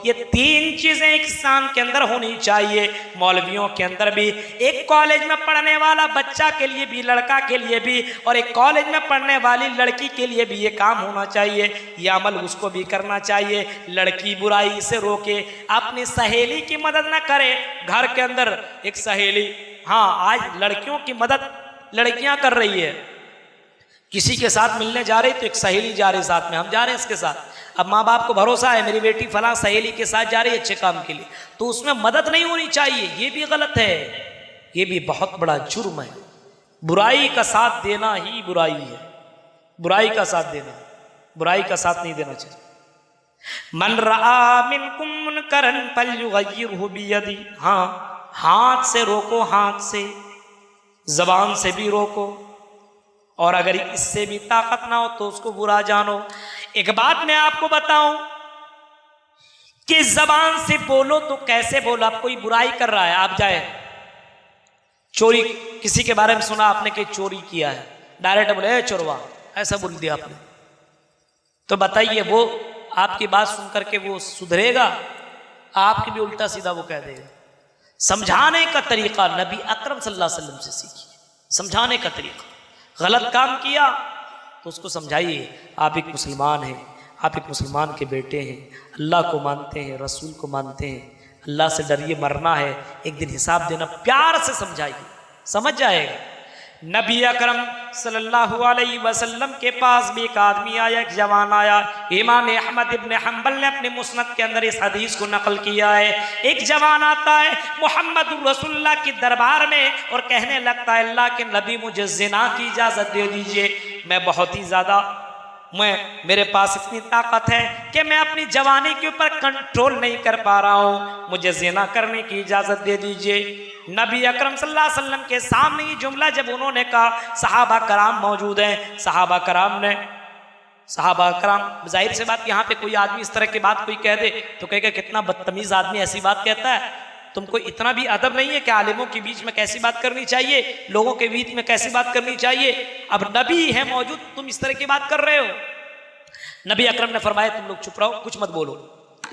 ये तीन चीजें एक इंसान के अंदर होनी चाहिए, मौलवियों के अंदर भी, एक कॉलेज में पढ़ने वाला बच्चा के लिए भी, लड़का के लिए भी, और एक कॉलेज में पढ़ने वाली लड़की के लिए भी ये काम होना चाहिए, ये अमल उसको भी करना चाहिए। लड़की बुराई से रोके, अपनी सहेली की मदद ना करे। घर के अंदर एक सहेली, हाँ आज लड़कियों की मदद लड़कियां कर रही है, किसी के साथ मिलने जा रही तो एक सहेली जा रही साथ में, हम जा रहे हैं इसके साथ। अब माँ बाप को भरोसा है मेरी बेटी फलां सहेली के साथ जा रही है अच्छे काम के लिए, तो उसमें मदद नहीं होनी चाहिए, ये भी गलत है, ये भी बहुत बड़ा जुर्म है। बुराई का साथ देना ही बुराई है, बुराई का साथ देना, बुराई का साथ नहीं देना चाहिए। मन रआ मिनकुम मुनकरन फलयुगय्यिरहु बियदिही, हाँ हाथ से रोको, हाथ से, जबान से भी रोको, और अगर इससे भी ताकत ना हो तो उसको बुरा जानो। एक बात मैं आपको बताऊं कि जबान से बोलो तो कैसे बोलो। आप कोई बुराई कर रहा है, आप जाए चोरी, किसी के बारे में सुना आपने कि चोरी किया है, डायरेक्ट बोले चोरवा, ऐसा बोल दिया आपने, तो बताइए वो आपकी बात सुन करके वो सुधरेगा? आपकी भी उल्टा सीधा वो कह देगा। समझाने का तरीका नबी अकरम सल्लल्लाहु अलैहि वसल्लम से सीखिए, समझाने का तरीका। गलत काम किया तो उसको समझाइए, आप एक मुसलमान हैं, आप एक मुसलमान के बेटे हैं, अल्लाह को मानते हैं, रसूल को मानते हैं, अल्लाह से डरिए, मरना है, एक दिन हिसाब देना, प्यार से समझाइए, समझ जाएगा। नबी अकरम सल्लल्लाहु अलैहि वसल्लम के पास भी एक आदमी आया, एक जवान आया। इमाम अहमद इब्न हम्बल ने अपने मुस्नद के अंदर इस हदीस को नकल किया है। एक जवान आता है मोहम्मद रसूलुल्लाह के दरबार में और कहने लगता है, अल्लाह के नबी मुझे जिना की इजाज़त दे दीजिए, मैं बहुत ही ज़्यादा मेरे पास इतनी ताकत है कि मैं अपनी जवानी के ऊपर कंट्रोल नहीं कर पा रहा हूँ, मुझे ज़िना करने की इजाज़त दे दीजिए। नबी अकरम सल्लल्लाहु अलैहि वसल्लम के सामने ये जुमला जब उन्होंने कहा, सहाबा कराम मौजूद हैं। सहाबा कराम, जाहिर से बात, यहाँ पे कोई आदमी इस तरह की बात कोई कह दे तो कहेगा कितना बदतमीज़ आदमी ऐसी बात कहता है, तुमको इतना भी अदब नहीं है कि आलिमों के बीच में कैसी बात करनी चाहिए, लोगों के बीच में कैसी बात करनी चाहिए। अब नबी है मौजूद, तुम इस तरह की बात कर रहे हो। नबी अकरम ने फरमाया, तुम लोग चुप रहो, कुछ मत बोलो,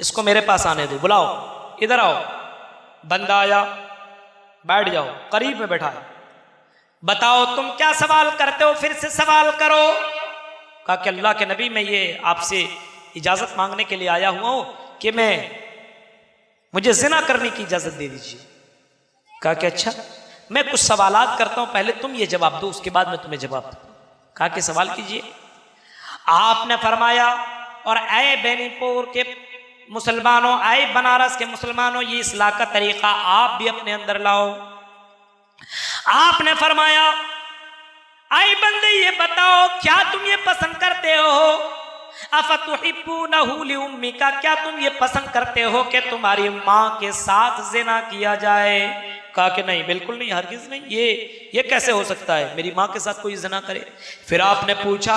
इसको मेरे पास आने दो, बुलाओ, इधर आओ। बंदा आया, बैठ जाओ, करीब में बैठा है। बताओ तुम क्या सवाल करते हो, फिर से सवाल करो। कहा कि अल्लाह के नबी, मैं ये आपसे इजाज़त मांगने के लिए आया हुआ हूं कि मुझे ज़िना करने की इजाज़त दे दीजिए। कहा कि अच्छा, मैं कुछ सवालात करता हूं, पहले तुम ये जवाब दो, उसके बाद मैं तुम्हें जवाब दूँ। कहा कि सवाल कीजिए। आपने फरमाया, और आए बेनीपुर के मुसलमानों, आए बनारस के मुसलमानों, ये इस्लाह का तरीका आप भी अपने अंदर लाओ। आपने फरमाया, आए बंदे ये बताओ, क्या तुम ये पसंद करते हो, अफतुहिब्बूनहु लिउम्मिका, क्या तुम ये पसंद करते हो कि तुम्हारी माँ के साथ ज़िना किया जाए। कहा कि नहीं, बिल्कुल नहीं, हरगिज़ नहीं, ये कैसे हो सकता है, मेरी माँ के साथ कोई ज़िना करे। फिर आपने पूछा,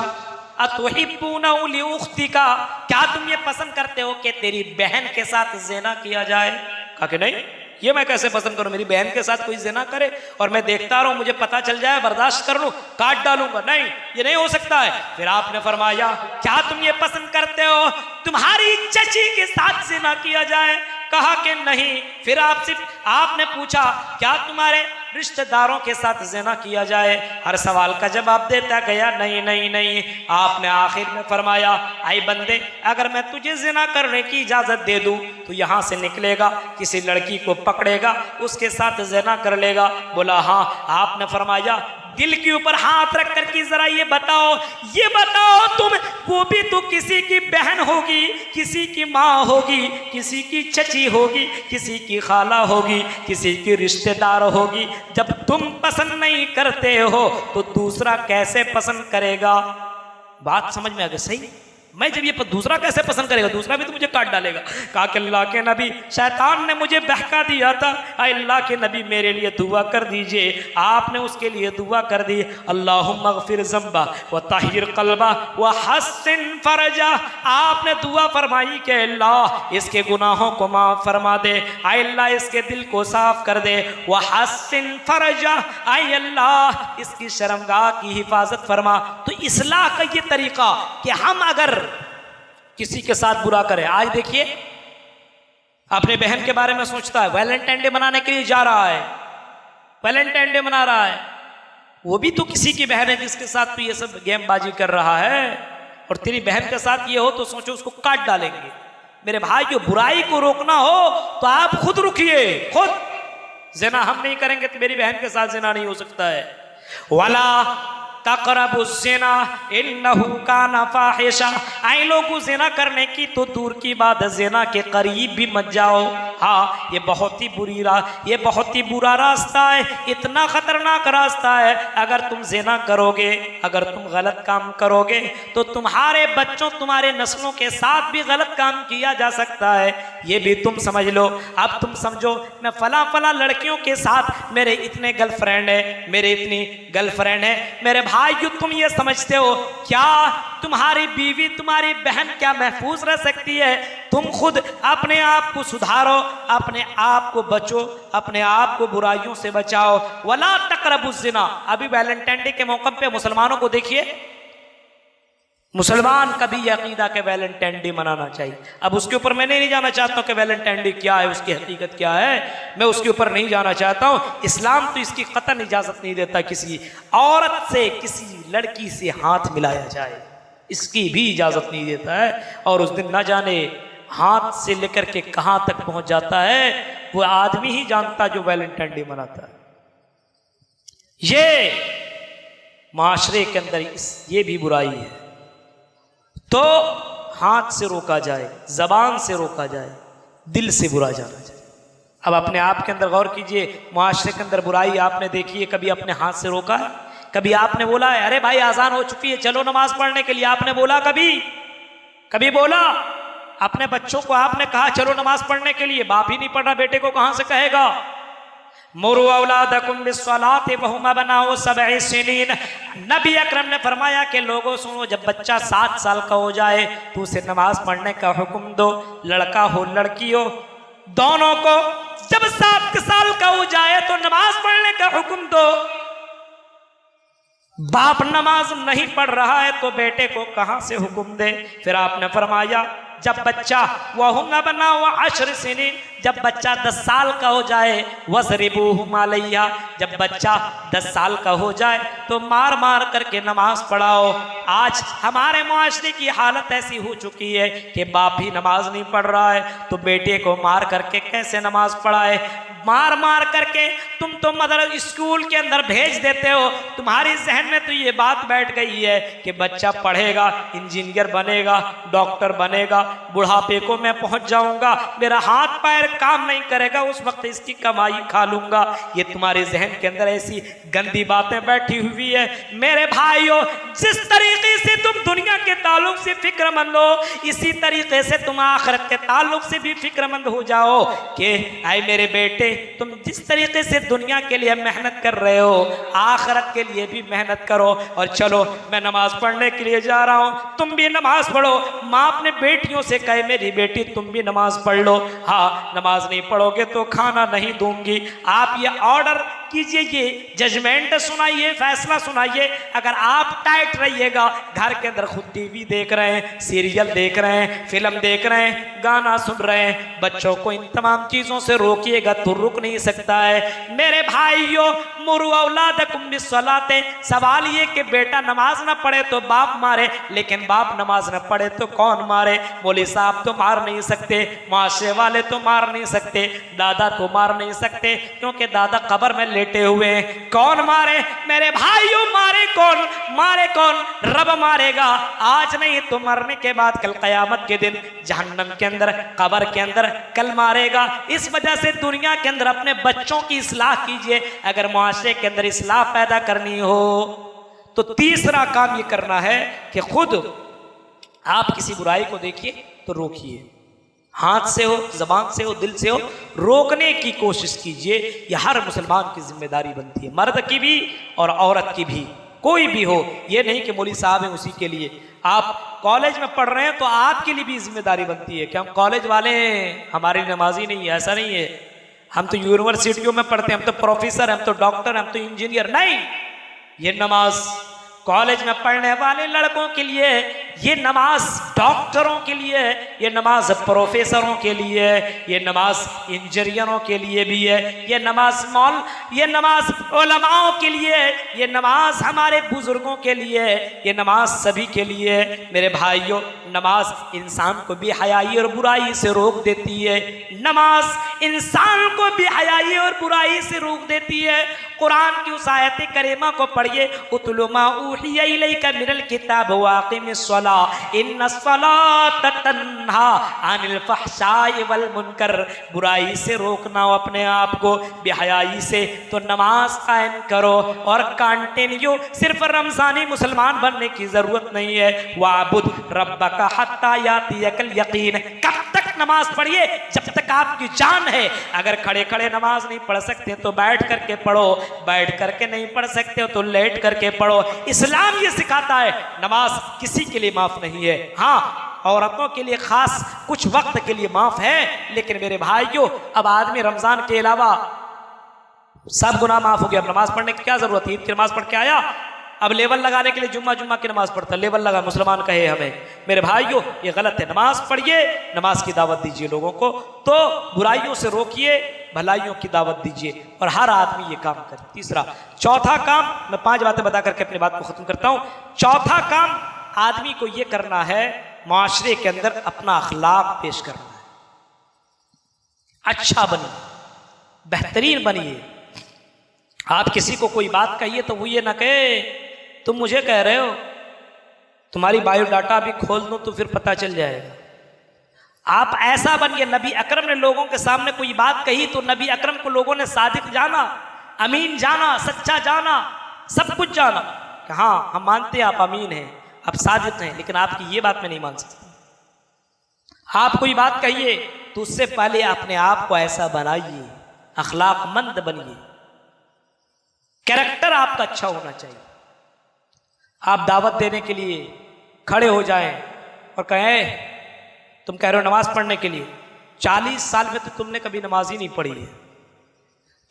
अतुहिब्बूनहु लिउख्तिका, क्या तुम ये पसंद करते हो कि तेरी बहन के साथ ज़िना किया जाए। कहा कि नहीं, ये मैं कैसे पसंद करूं, मेरी बहन के साथ कोई ज़िना करे और मैं देखता रहूं, मुझे पता चल जाए, बर्दाश्त कर लूं, काट डालूंगा, नहीं, ये नहीं हो सकता है। फिर आपने फरमाया, क्या तुम ये पसंद करते हो तुम्हारी चची के साथ ज़िना किया जाए। कहा कि नहीं। फिर आपने पूछा, क्या तुम्हारे रिश्तेदारों के साथ ज़िना किया जाए। हर सवाल का जवाब देता गया, नहीं नहीं नहीं। आपने आखिर में फरमाया, आई बंदे, अगर मैं तुझे ज़िना करने की इजाज़त दे दूँ तो यहाँ से निकलेगा, किसी लड़की को पकड़ेगा, उसके साथ ज़िना कर लेगा। बोला हाँ। आपने फरमाया, दिल के ऊपर हाथ रख कर के जरा ये बताओ तुम, वो भी तो किसी की बहन होगी, किसी की माँ होगी, किसी की चची होगी, किसी की खाला होगी, किसी की रिश्तेदार होगी। जब तुम पसंद नहीं करते हो तो दूसरा कैसे पसंद करेगा। बात समझ में आ गई? सही। मैं जब ये दूसरा कैसे पसंद करेगा, दूसरा भी तो मुझे काट डालेगा। कहा कि अल्लाह के नबी, शैतान ने मुझे बहका दिया था, अल्लाह के नबी मेरे लिए दुआ कर दीजिए। आपने उसके लिए दुआ कर दी, अल्लाहुम्मा गफिर ज़ंबा व ताहिर क़ल्बा व हस्सिन फ़रजा। आपने दुआ फरमाई कि अल्लाह इसके गुनाहों को माफ़ फरमा दे, अल्लाह इसके दिल को साफ कर दे, व हस्सिन फ़रजा, अल्लाह इसकी शर्मगाह की हिफाजत फरमा। तो इस्लाह का ये तरीका कि हम अगर किसी के साथ बुरा करे, आज देखिए अपने बहन के बारे में सोचता है, वैलेंटाइन डे मनाने के लिए जा रहा है, वैलेंटाइन डे मना रहा है, वो भी तो किसी की बहन है जिसके साथ तो ये सब गेमबाजी कर रहा है। और तेरी बहन के साथ ये हो तो सोचो उसको काट डालेंगे। मेरे भाई, जो बुराई को रोकना हो तो आप खुद रुकिए, खुद। ज़िना हम नहीं करेंगे तो मेरी बहन के साथ ज़िना नहीं हो सकता है। वाला तक़रबुज़्ज़िना इन्नहु काना फ़ाहिशा। आई लोगों, ज़िना करने की तो दूर की बात, ज़िना के करीब भी मत जाओ। हाँ, ये बहुत ही बुरा रास्ता है, इतना ख़तरनाक रास्ता है। अगर तुम ज़िना करोगे, अगर तुम गलत काम करोगे तो तुम्हारे बच्चों, तुम्हारे नस्लों के साथ भी गलत काम किया जा सकता है। ये भी तुम समझ लो। अब तुम समझो, मैं फला लड़कियों के साथ मेरे इतने गर्लफ्रेंड है, मेरे इतनी गर्लफ्रेंड है। मेरे भाई, तुम ये समझते हो क्या तुम्हारी बीवी, तुम्हारी बहन क्या महफूज रह सकती है? तुम खुद अपने आप को सुधारो, अपने आप को बचो, अपने आप को बुराइयों से बचाओ। वला तक़रबुज़्ज़िना। अभी वैलेंटाइन डे के मौके पे मुसलमानों को देखिए, मुसलमान कभी ये अकीदा के वैलेंटाइन डे मनाना चाहिए। अब उसके ऊपर मैं नहीं जाना चाहता हूँ कि वैलेंटाइन डे क्या है, उसकी हकीकत क्या है, मैं उसके ऊपर नहीं जाना चाहता हूँ। इस्लाम तो इसकी कतई इजाज़त नहीं देता किसी औरत से, किसी लड़की से हाथ मिलाया जाए, इसकी भी इजाज़त नहीं देता है। और उस दिन न जाने हाथ से लेकर के कहाँ तक पहुँच जाता है, वो आदमी ही जानता जो वैलेंटाइन डे मनाता है। ये माशरे के अंदर ये भी बुराई है, तो हाथ से रोका जाए, जबान से रोका जाए, दिल से बुरा जाना जाए। अब अपने आप के अंदर गौर कीजिए, माशरे के अंदर बुराई आपने देखी है, कभी अपने हाथ से रोका है? कभी आपने बोला है अरे भाई आजान हो चुकी है चलो नमाज पढ़ने के लिए? आपने बोला कभी बोला? अपने बच्चों को आपने कहा चलो नमाज पढ़ने के लिए? बाप ही नहीं पढ़ रहा, बेटे को कहां से कहेगा? मुरु औलादकुम बिस्सलाति वहुम अबनाउ सब'i सिनीन। नबी अकरम ने फरमाया कि लोगों सुनो, जब बच्चा 7 साल का हो जाए तो उसे नमाज पढ़ने का हुक्म दो, लड़का हो लड़की हो दोनों को। जब 7 साल का हो जाए तो नमाज पढ़ने का हुक्म दो। बाप नमाज नहीं पढ़ रहा है तो बेटे को कहां से हुक्म दे? फिर आपने फरमाया जब बच्चा वहुम अबनाउ 10 सिनीन, जब बच्चा 10 साल का हो जाए, वज़रिबूहुम अलैहा, जब बच्चा 10 साल का हो जाए तो मार मार करके नमाज पढ़ाओ। आज हमारे मुआशरे की हालत ऐसी हो चुकी है कि बाप ही नमाज नहीं पढ़ रहा है तो बेटे को मार करके कैसे नमाज पढ़ाए? मार मार करके तुम तो मदर स्कूल के अंदर भेज देते हो, तुम्हारी जहन में तो ये बात बैठ गई है कि बच्चा पढ़ेगा, इंजीनियर बनेगा, डॉक्टर बनेगा, बुढ़ापे को मैं पहुंच जाऊंगा, मेरा हाथ पैर काम नहीं करेगा, उस वक्त इसकी कमाई खा लूंगा। ये तुम्हारे जहन के अंदर ऐसी गंदी बातें बैठी हुई है। मेरे भाइयों, जिस तरीके से तुम दुनिया के ताल्लुक से फिक्रमंद हो, इसी तरीके से तुम आखिरत के ताल्लुक से भी फिक्रमंद हो जाओ कि आए मेरे बेटे, तुम जिस तरीके से दुनिया के लिए मेहनत कर रहे हो, आखिरत के लिए भी मेहनत करो। और चलो मैं नमाज पढ़ने के लिए जा रहा हूं, तुम भी नमाज पढ़ो। माँ अपने बेटियों से कहे मेरी बेटी तुम भी नमाज पढ़ लो, हाँ नमाज नहीं पढ़ोगे तो खाना नहीं दूंगी। आप ये ऑर्डर कीजिए, ये जजमेंट सुनाइए, फैसला सुनाइए। अगर आप टाइट रहिएगा, घर के अंदर खुद टीवी देख रहे हैं, सीरियल देख रहे हैं, फिल्म देख रहे हैं, गाना सुन रहे हैं, बच्चों को इन तमाम चीज़ों से रोकिएगा तो रुक नहीं सकता है। मेरे भाइयों, मुरु औलादकुम बिस्सलाते, सवाल ये कि बेटा नमाज ना पढ़े तो बाप मारे, लेकिन बाप नमाज ना पढ़े तो कौन मारे? मौलवी साहब तो मार नहीं सकते, माशरे वाले तो मार नहीं सकते, दादा तो मार नहीं सकते क्योंकि दादा कब्र में लेटे हुए हैं। कौन मारे? मेरे भाइयों, मारे कौन? रब मारेगा। आज नहीं तो मरने के बाद कल क़यामत के दिन जहन्नम के अंदर, कब्र के अंदर कल मारेगा। इस वजह से दुनिया के अंदर अपने बच्चों की इस्लाह कीजिए। अगर मुआशरे के अंदर इस्लाह पैदा करनी हो तो तीसरा काम ये करना है कि खुद आप किसी बुराई को देखिए तो रोकिए, हाथ से हो, जबान से हो, दिल से हो, रोकने की कोशिश कीजिए। यह हर मुसलमान की जिम्मेदारी बनती है, मर्द की भी और औरत की भी, कोई भी हो। ये नहीं कि मौलवी साहब हैं उसी के लिए। आप कॉलेज में पढ़ रहे हैं तो आपके लिए भी जिम्मेदारी बनती है कि हम कॉलेज वाले हैं, हमारी नमाजी नहीं है, ऐसा नहीं है। हम तो यूनिवर्सिटियों में पढ़ते हैं, हम तो प्रोफेसर, हम तो डॉक्टर, हम तो इंजीनियर। नहीं, ये नमाज कॉलेज में पढ़ने वाले लड़कों के लिए, ये नमाज डॉक्टरों के लिए, ये नमाज प्रोफेसरों के लिए, ये नमाज इंजीनियरों के लिए भी है, ये नमाज उलमाओं के लिए, ये नमाज हमारे बुजुर्गों के लिए, ये नमाज सभी के लिए। मेरे भाइयों, नमाज इंसान को बेहयाई और बुराई से रोक देती है। नमाज इंसान को बेहयाई और बुराई से रोक देती है। कुरान की उस आयत करीमा को पढ़िए, उतलु मा ऊहिया इलैका मिनल किताब वाक़िमिस्सलाह इन्नस्सलात तन्हा अनिल फहशाई वल मुनकर। बुराई से रोकना हो अपने आप को, बेहयाई से, तो नमाज कायम करो और कंटिन्यू। सिर्फ रमजानी मुसलमान बनने की जरूरत नहीं है। वाबुद रब्बका हत्ता यातियकल यकीन। कब तक नमाज पढ़िए? जब तक आपकी जान है। अगर खड़े खड़े नमाज नहीं पढ़ सकते तो बैठ करके पढ़ो, बैठ करके नहीं पढ़ सकते हो तो लेट करके पढ़ो। इस्लाम ये सिखाता है नमाज किसी के लिए माफ नहीं है। हाँ, औरतों के लिए खास कुछ वक्त के लिए माफ है, लेकिन मेरे भाइयों, अब आदमी रमजान के अलावा सब गुनाह माफ हो गया, अब नमाज पढ़ने की क्या जरूरत है? ईद की नमाज पढ़ के आया, अब लेवल लगाने के लिए जुम्मा की नमाज पढ़ता, लेवल लगा, मुसलमान कहे हमें। मेरे भाइयों, ये गलत है। नमाज पढ़िए, नमाज की दावत दीजिए लोगों को, तो बुराइयों से रोकिए, भलाइयों की दावत दीजिए, और हर आदमी ये काम करे। तीसरा, चौथा काम, मैं 5 बातें बता करके अपनी बात को खत्म करता हूं। चौथा काम आदमी को ये करना है, माशरे के अंदर अपना अखलाक पेश करना है। अच्छा बनिए, बेहतरीन बनिए। आप किसी को कोई बात कहिए तो वो ये ना कहे तुम मुझे कह रहे हो, तुम्हारी बायोडाटा भी खोल दो तो फिर पता चल जाएगा। आप ऐसा बनिए, नबी अकरम ने लोगों के सामने कोई बात कही तो नबी अकरम को लोगों ने सादिक जाना, अमीन जाना, सच्चा जाना, सब कुछ जाना कि हाँ हम मानते हैं आप अमीन हैं, आप सादिक हैं, लेकिन आपकी ये बात मैं नहीं मान सकता। आप कोई बात कहिए तो उससे पहले अपने आप को ऐसा बनाइए, अखलाकमंद बनिए, कैरेक्टर आपका अच्छा होना चाहिए। आप दावत देने के लिए खड़े हो जाएं और कहें, तुम कह रहे हो नमाज पढ़ने के लिए, 40 साल में तो तुमने कभी नमाज ही नहीं पढ़ी है,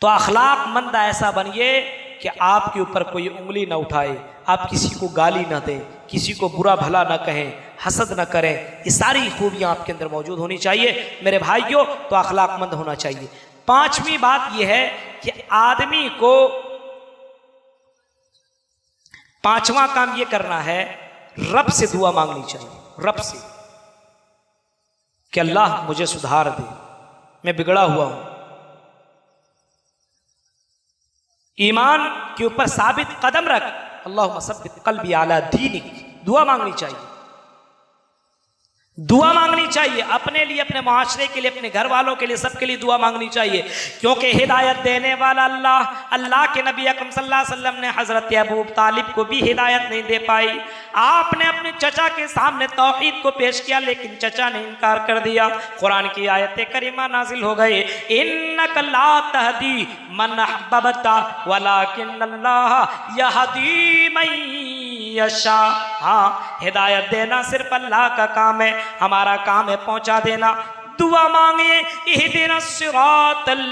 तो अखलाकमंद ऐसा बनिए कि आपके ऊपर कोई उंगली ना उठाए, आप किसी को गाली ना दें, किसी को बुरा भला ना कहें, हसद ना करें। ये सारी खूबियां आपके अंदर मौजूद होनी चाहिए मेरे भाइयों, तो अखलाकमंद होना चाहिए। 5वीं बात यह है कि आदमी को 5वां काम यह करना है, रब से दुआ मांगनी चाहिए, रब से कि अल्लाह मुझे सुधार दे, मैं बिगड़ा हुआ हूं। ईमान के ऊपर साबित कदम रख, अल्लाहुम्मा सब्बित क़ल्बी अला दीनिक, दुआ मांगनी चाहिए, दुआ मांगनी चाहिए अपने लिए, अपने माशरे के लिए, अपने घर वालों के लिए, सबके लिए दुआ मांगनी चाहिए। क्योंकि हिदायत देने वाला अल्लाह, अल्लाह के नबी अकरम सल्लल्लाहु अलैहि वसल्लम ने हज़रत अबू तालिब को भी हिदायत नहीं दे पाई। आपने अपने चचा के सामने तौहीद को पेश किया, लेकिन चचा ने इनकार कर दिया। कुरान की आयत करीमा नाजिल हो गई, इन्नका ला तहदी मन अहबबता वलाकिन्नल्लाह यहदी मन यशा। हाँ, हिदायत देना सिर्फ अल्लाह का काम है, हमारा काम है पहुंचा देना। दुआ मांगे, इहदिना सिरातल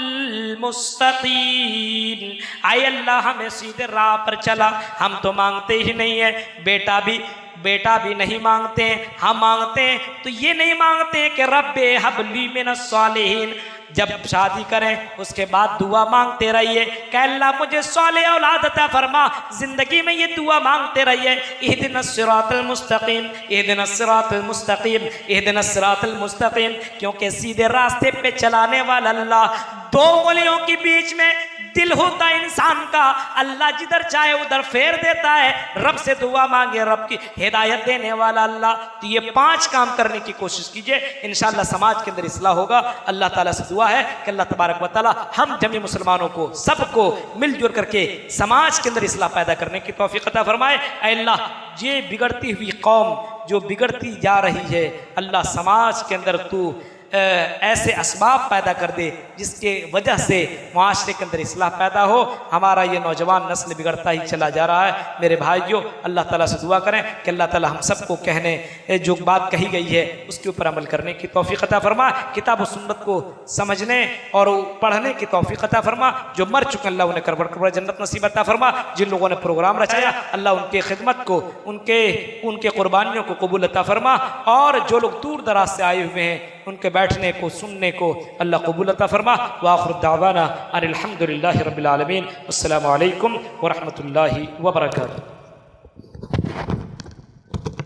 मुस्तकीम, आए अल्लाह हमें सीधे राह पर चला। हम तो मांगते ही नहीं है, बेटा भी नहीं मांगते हैं। हम मांगते हैं तो ये नहीं मांगते हैं कि रब्बे हबली मिनस सालिहीन, जब शादी करें उसके बाद दुआ मांगते रहिए कि अल्लाह मुझे सालेह औलाद अता फरमा। जिंदगी में ये दुआ मांगते रहिए, इहदिनस सिरातल मुस्तकीम, इहदिनस सिरातल मुस्तकीम, इहदिनस सिरातल मुस्तकीम। क्योंकि सीधे रास्ते पे चलाने वाला अल्लाह, 2 उंगलियों के बीच में दिल होता है इंसान का, अल्लाह जिधर चाहे उधर फेर देता है। रब से दुआ मांगे, रब की हिदायत देने वाला अल्लाह। तो ये 5 काम करने की कोशिश कीजिए, इंशाअल्लाह समाज के अंदर इस्लाह होगा। अल्लाह ताला से दुआ है कि अल्लाह तबारक व तआला हम जमी मुसलमानों को, सबको मिलजुल करके समाज के अंदर इस्लाह पैदा करने की तौफीक अता फरमाए। ऐ अल्लाह, ये बिगड़ती हुई कौम जो बिगड़ती जा रही है, अल्लाह समाज के अंदर तू ऐसे असबाब पैदा कर दे जिसके वजह से मुआशरे के अंदर इस्लाह पैदा हो। हमारा ये नौजवान नस्ल बिगड़ता ही चला जा रहा है। मेरे भाइयों, अल्लाह ताला से दुआ करें कि अल्लाह ताला हम सबको कहने जो बात कही गई है उसके ऊपर अमल करने की तौफीक अता फरमा, किताब और सुन्नत को समझने और पढ़ने की तौफीक अता फरमा। जो मर चुके अल्लाह उन्हें करबड़ करबड़ जन्नत नसीब अता फरमा। जिन लोगों ने प्रोग्राम रचाया अल्लाह उनके खिदमत को, उनके कुर्बानियों को कबूल अता फरमा। और जो लोग दूर दराज से आए हुए हैं उनके बैठने को, सुनने को अल्लाह कबूल अता फरमा। व आखिर दावाना अनिल हम्दुलिल्लाहि रब्बिल आलमीन। अस्सलामु अलैकुम व रहमतुल्लाहि व बरकातुहू।